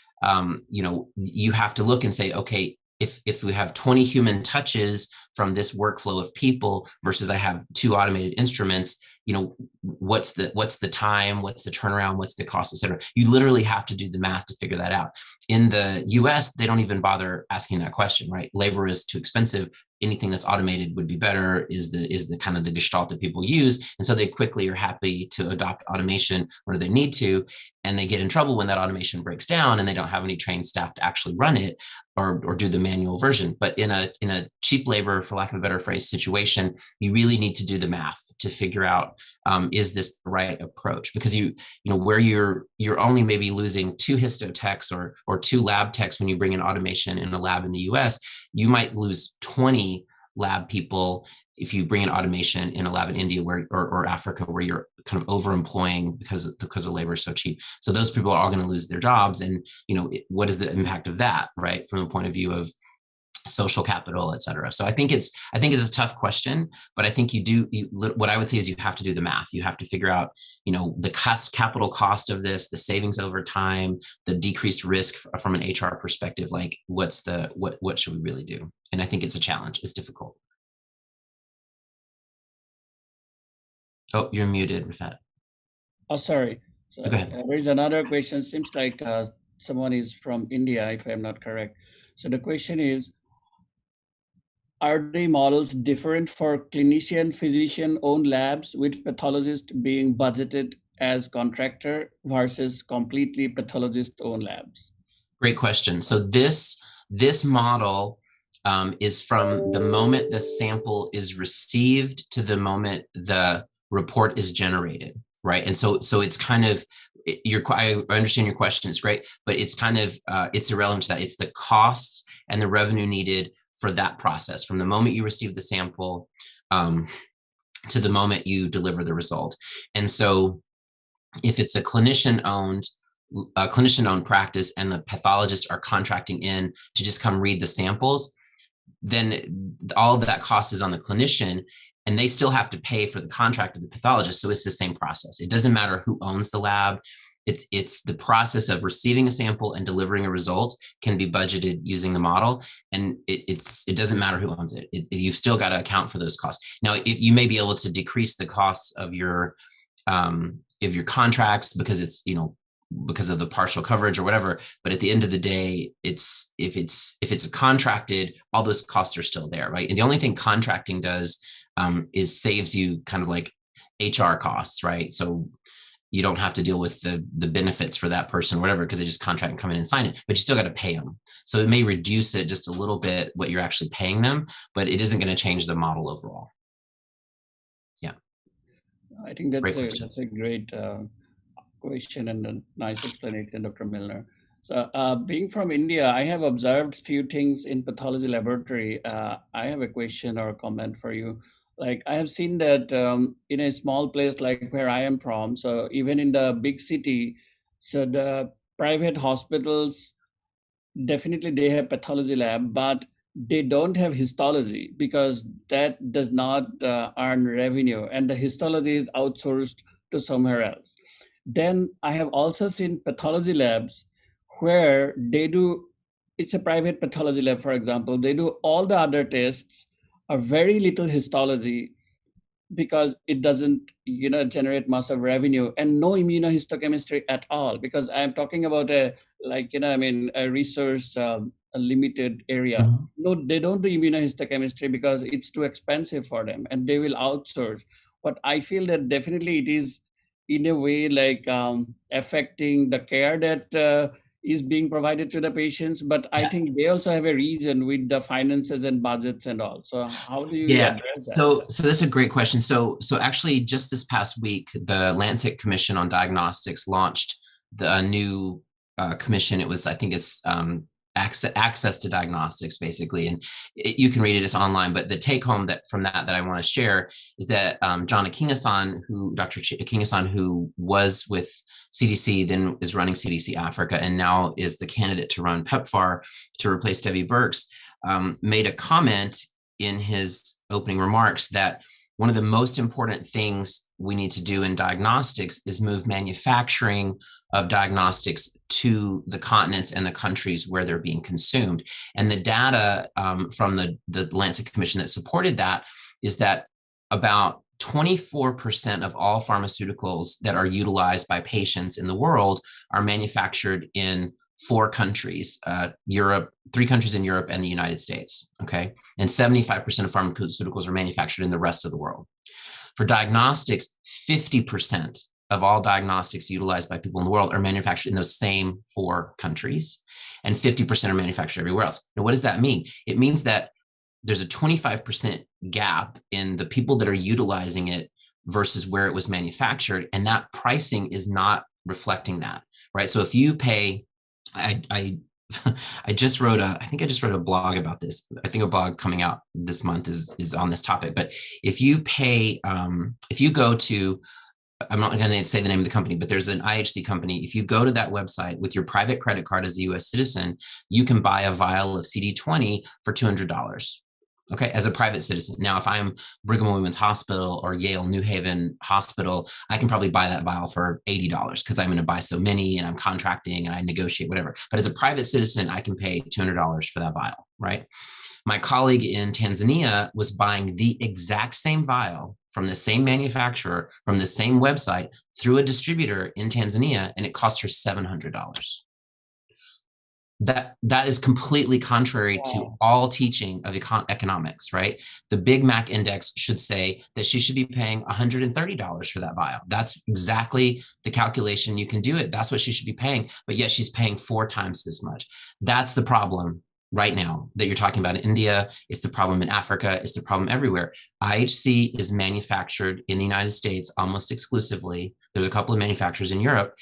you have to look and say, okay, if we have 20 human touches from this workflow of people versus I have 2 automated instruments, what's the time, what's the turnaround, what's the cost, et cetera. You literally have to do the math to figure that out. In the US, they don't even bother asking that question, right? Labor is too expensive. Anything that's automated would be better, is the kind of the gestalt that people use. And so they quickly are happy to adopt automation where they need to, and they get in trouble when that automation breaks down and they don't have any trained staff to actually run it or do the manual version. But in a cheap labor, for lack of a better phrase, situation, you really need to do the math to figure out, is this the right approach? Because where you're only maybe losing 2 histotechs or 2 lab techs when you bring in automation in a lab in the US, you might lose 20 lab people if you bring in automation in a lab in India or Africa, where you're kind of overemploying because the labor is so cheap. So those people are all going to lose their jobs. And, what is the impact of that, right? From the point of view of social capital, et cetera. So I think it's a tough question, but I think what I would say is you have to do the math. You have to figure out, the capital cost of this, the savings over time, the decreased risk from an HR perspective, like what should we really do? And I think it's a challenge. It's difficult. Oh, you're muted, Rafat. Oh, sorry. So Go ahead. there is another question. Seems like someone is from India, if I'm not correct. So the question is, are the models different for clinician, physician-owned labs with pathologist being budgeted as contractor versus completely pathologist-owned labs? Great question. So this model is from the moment the sample is received to the moment the report is generated, right? And so it's kind of I understand your question. It's great, but it's kind of it's irrelevant to that. It's the costs and the revenue needed for that process from the moment you receive the sample to the moment you deliver the result. And so if it's a clinician-owned practice and the pathologists are contracting in to just come read the samples, then all of that cost is on the clinician and they still have to pay for the contract of the pathologist. So it's the same process. It doesn't matter who owns the lab. It's the process of receiving a sample and delivering a result can be budgeted using the model. And it doesn't matter who owns it. You've still got to account for those costs. Now, if you may be able to decrease the costs of your contracts because it's, because of the partial coverage or whatever, but at the end of the day, if it's contracted, all those costs are still there, right? And the only thing contracting does is saves you kind of like HR costs, right? So you don't have to deal with the benefits for that person or whatever, because they just contract and come in and sign it, but you still got to pay them. So it may reduce it just a little bit what you're actually paying them, but it isn't going to change the model overall. Yeah. I think that's a great question and a nice explanation, Dr. Milner. So being from India, I have observed few things in pathology laboratory. I have a question or a comment for you. Like I have seen that in a small place like where I am from, so even in the big city, so the private hospitals, definitely they have pathology lab, but they don't have histology because that does not earn revenue and the histology is outsourced to somewhere else. Then I have also seen pathology labs where they do, it's a private pathology lab, for example, they do all the other tests, a very little histology because it doesn't, generate much of revenue, and no immunohistochemistry at all, because I'm talking about a resource a limited area. Mm-hmm. No, they don't do immunohistochemistry because it's too expensive for them and they will outsource. But I feel that definitely it is in a way like affecting the care that is being provided to the patients, but I think they also have a reason with the finances and budgets and all. So how do you address that? So that's a great question. So actually just this past week, the Lancet Commission on Diagnostics launched the new commission. I think it's access to diagnostics, basically, and you can read it. It's online. But the take home from that I want to share is that Dr. Akingasan, who was with CDC, then is running CDC Africa, and now is the candidate to run PEPFAR to replace Debbie Birx, made a comment in his opening remarks that one of the most important things we need to do in diagnostics is move manufacturing of diagnostics to the continents and the countries where they're being consumed. And the data from the Lancet Commission that supported that is that about 24% of all pharmaceuticals that are utilized by patients in the world are manufactured in 4 countries, Europe, 3 countries in Europe and the United States, okay? And 75% of pharmaceuticals are manufactured in the rest of the world. For diagnostics, 50% of all diagnostics utilized by people in the world are manufactured in those same 4 countries, and 50% are manufactured everywhere else. Now, what does that mean? It means that there's a 25% gap in the people that are utilizing it versus where it was manufactured, and that pricing is not reflecting that, right? So if you pay, I just wrote a blog about this. I think a blog coming out this month is on this topic. But if you pay, if you go to, I'm not going to say the name of the company, but there's an IHC company. If you go to that website with your private credit card as a US citizen, you can buy a vial of CD20 for $200. Okay, as a private citizen. Now, if I'm Brigham and Women's Hospital or Yale New Haven Hospital, I can probably buy that vial for $80 because I'm going to buy so many and I'm contracting and I negotiate whatever. But as a private citizen, I can pay $200 for that vial, right? My colleague in Tanzania was buying the exact same vial from the same manufacturer, from the same website, through a distributor in Tanzania, and it cost her $700. That is completely contrary to all teaching of economics, right? The Big Mac index should say that she should be paying $130 for that vial. That's exactly the calculation. You can do it. That's what she should be paying, but yet she's paying 4 times as much. That's the problem right now that you're talking about in India. It's the problem in Africa. It's the problem everywhere. IHC is manufactured in the United States almost exclusively. There's a couple of manufacturers in Europe,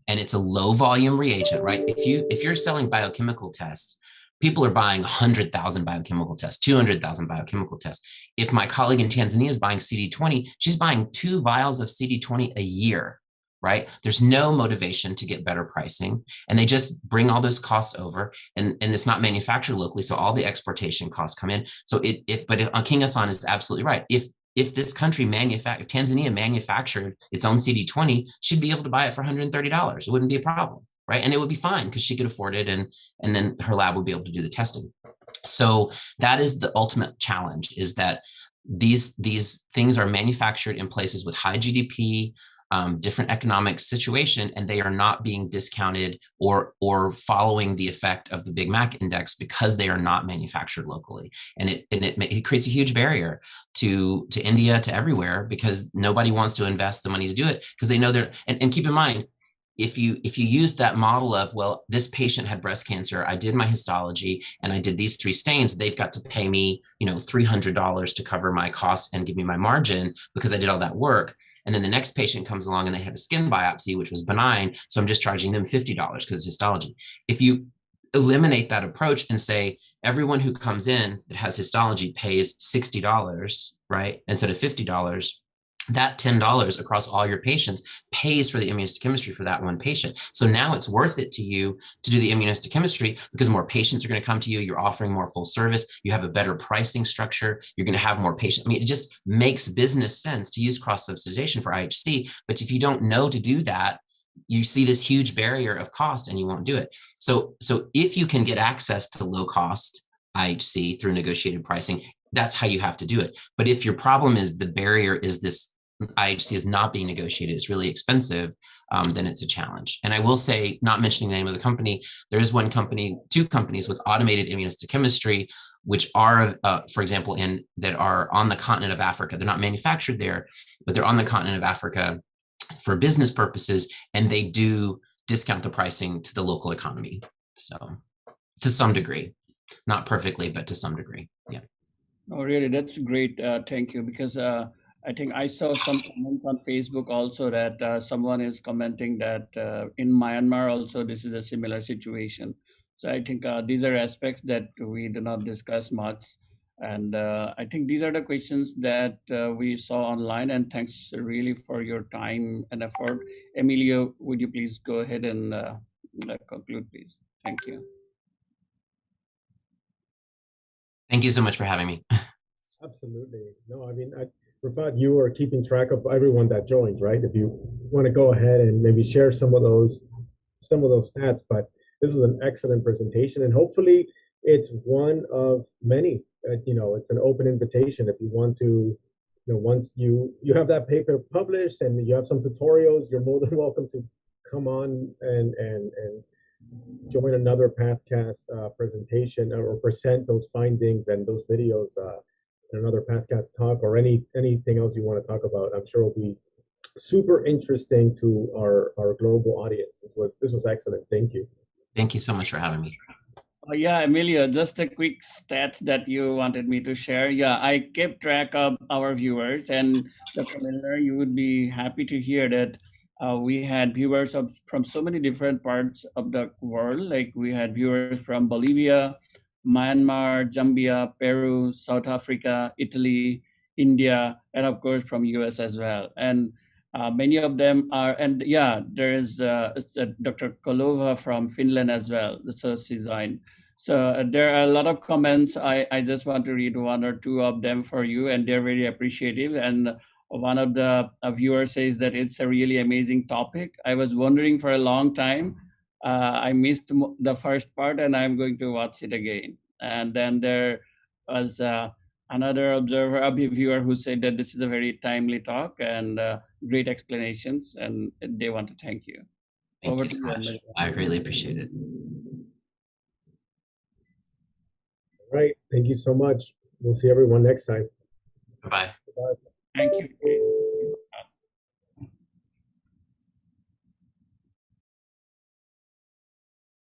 and it's a low volume reagent, right? If you're selling biochemical tests, people are buying 100,000 biochemical tests, 200,000 biochemical tests. If my colleague in Tanzania is buying CD20, she's buying 2 vials of CD20 a year, right? There's no motivation to get better pricing, and they just bring all those costs over, and it's not manufactured locally, so all the exportation costs come in. So King Hassan is absolutely right. If this country if Tanzania manufactured its own CD20, she'd be able to buy it for $130. It wouldn't be a problem, right? And it would be fine because she could afford it, and then her lab would be able to do the testing. So that is the ultimate challenge, is that these things are manufactured in places with high GDP, different economic situation, and they are not being discounted or following the effect of the Big Mac index because they are not manufactured locally. And it creates a huge barrier to India, to everywhere, because nobody wants to invest the money to do it because they know they're, and keep in mind, if you use that model of, well, this patient had breast cancer, I did my histology and I did these 3 stains, they've got to pay me, $300 to cover my costs and give me my margin because I did all that work. And then the next patient comes along and they had a skin biopsy, which was benign, so I'm just charging them $50 because it's histology. If you eliminate that approach and say everyone who comes in that has histology pays $60, right, instead of $50, that $10 across all your patients pays for the immunohistochemistry for that one patient. So now it's worth it to you to do the immunohistochemistry because more patients are going to come to you. You're offering more full service. You have a better pricing structure. You're going to have more patients. I mean, it just makes business sense to use cross-subsidization for IHC. But if you don't know to do that, you see this huge barrier of cost and you won't do it. So if you can get access to low cost IHC through negotiated pricing, that's how you have to do it. But if your problem is the barrier is this IHC is not being negotiated, it's really expensive, then it's a challenge. And I will say, not mentioning the name of the company, there is 2 companies with automated immunohistochemistry, which are, for example, that are on the continent of Africa. They're not manufactured there, but they're on the continent of Africa for business purposes, and they do discount the pricing to the local economy. So to some degree, not perfectly, but to some degree, yeah. Oh, really, that's great. Thank you, because I think I saw some comments on Facebook also that someone is commenting that in Myanmar also this is a similar situation. So I think these are aspects that we do not discuss much. And I think these are the questions that we saw online. And thanks really for your time and effort. Emilio, would you please go ahead and conclude, please? Thank you. Thank you so much for having me. Absolutely. No, I mean, Rafat, you are keeping track of everyone that joins, right? If you want to go ahead and maybe share some of those stats, but this is an excellent presentation, and hopefully it's one of many. It's an open invitation if you want to. Once you have that paper published and you have some tutorials, you're more than welcome to come on and join another Pathcast presentation or present those findings and those videos in another Pathcast talk or anything else you want to talk about. I'm sure it'll be super interesting to our global audience. This was excellent. Thank you. Thank you so much for having me. Yeah, Emilio, just a quick stats that you wanted me to share. Yeah, I kept track of our viewers, and Dr. Milner, you would be happy to hear that we had viewers from so many different parts of the world. Like we had viewers from Bolivia, Myanmar, Zambia, Peru, South Africa, Italy, India, and of course from US as well. And many of them are, and yeah, there is Dr. Kolova from Finland as well, the search design. So there are a lot of comments. I just want to read 1 or 2 of them for you, and they're very appreciative. And one of the viewers says that it's a really amazing topic. I was wondering for a long time. I missed the first part, and I'm going to watch it again. And then there was another observer, a viewer, who said that this is a very timely talk and great explanations, and they want to thank you. Thank Over you to so you, much. Anil. I greatly appreciate it. Right. Thank you so much. We'll see everyone next time. Bye-bye. Bye. Thank you.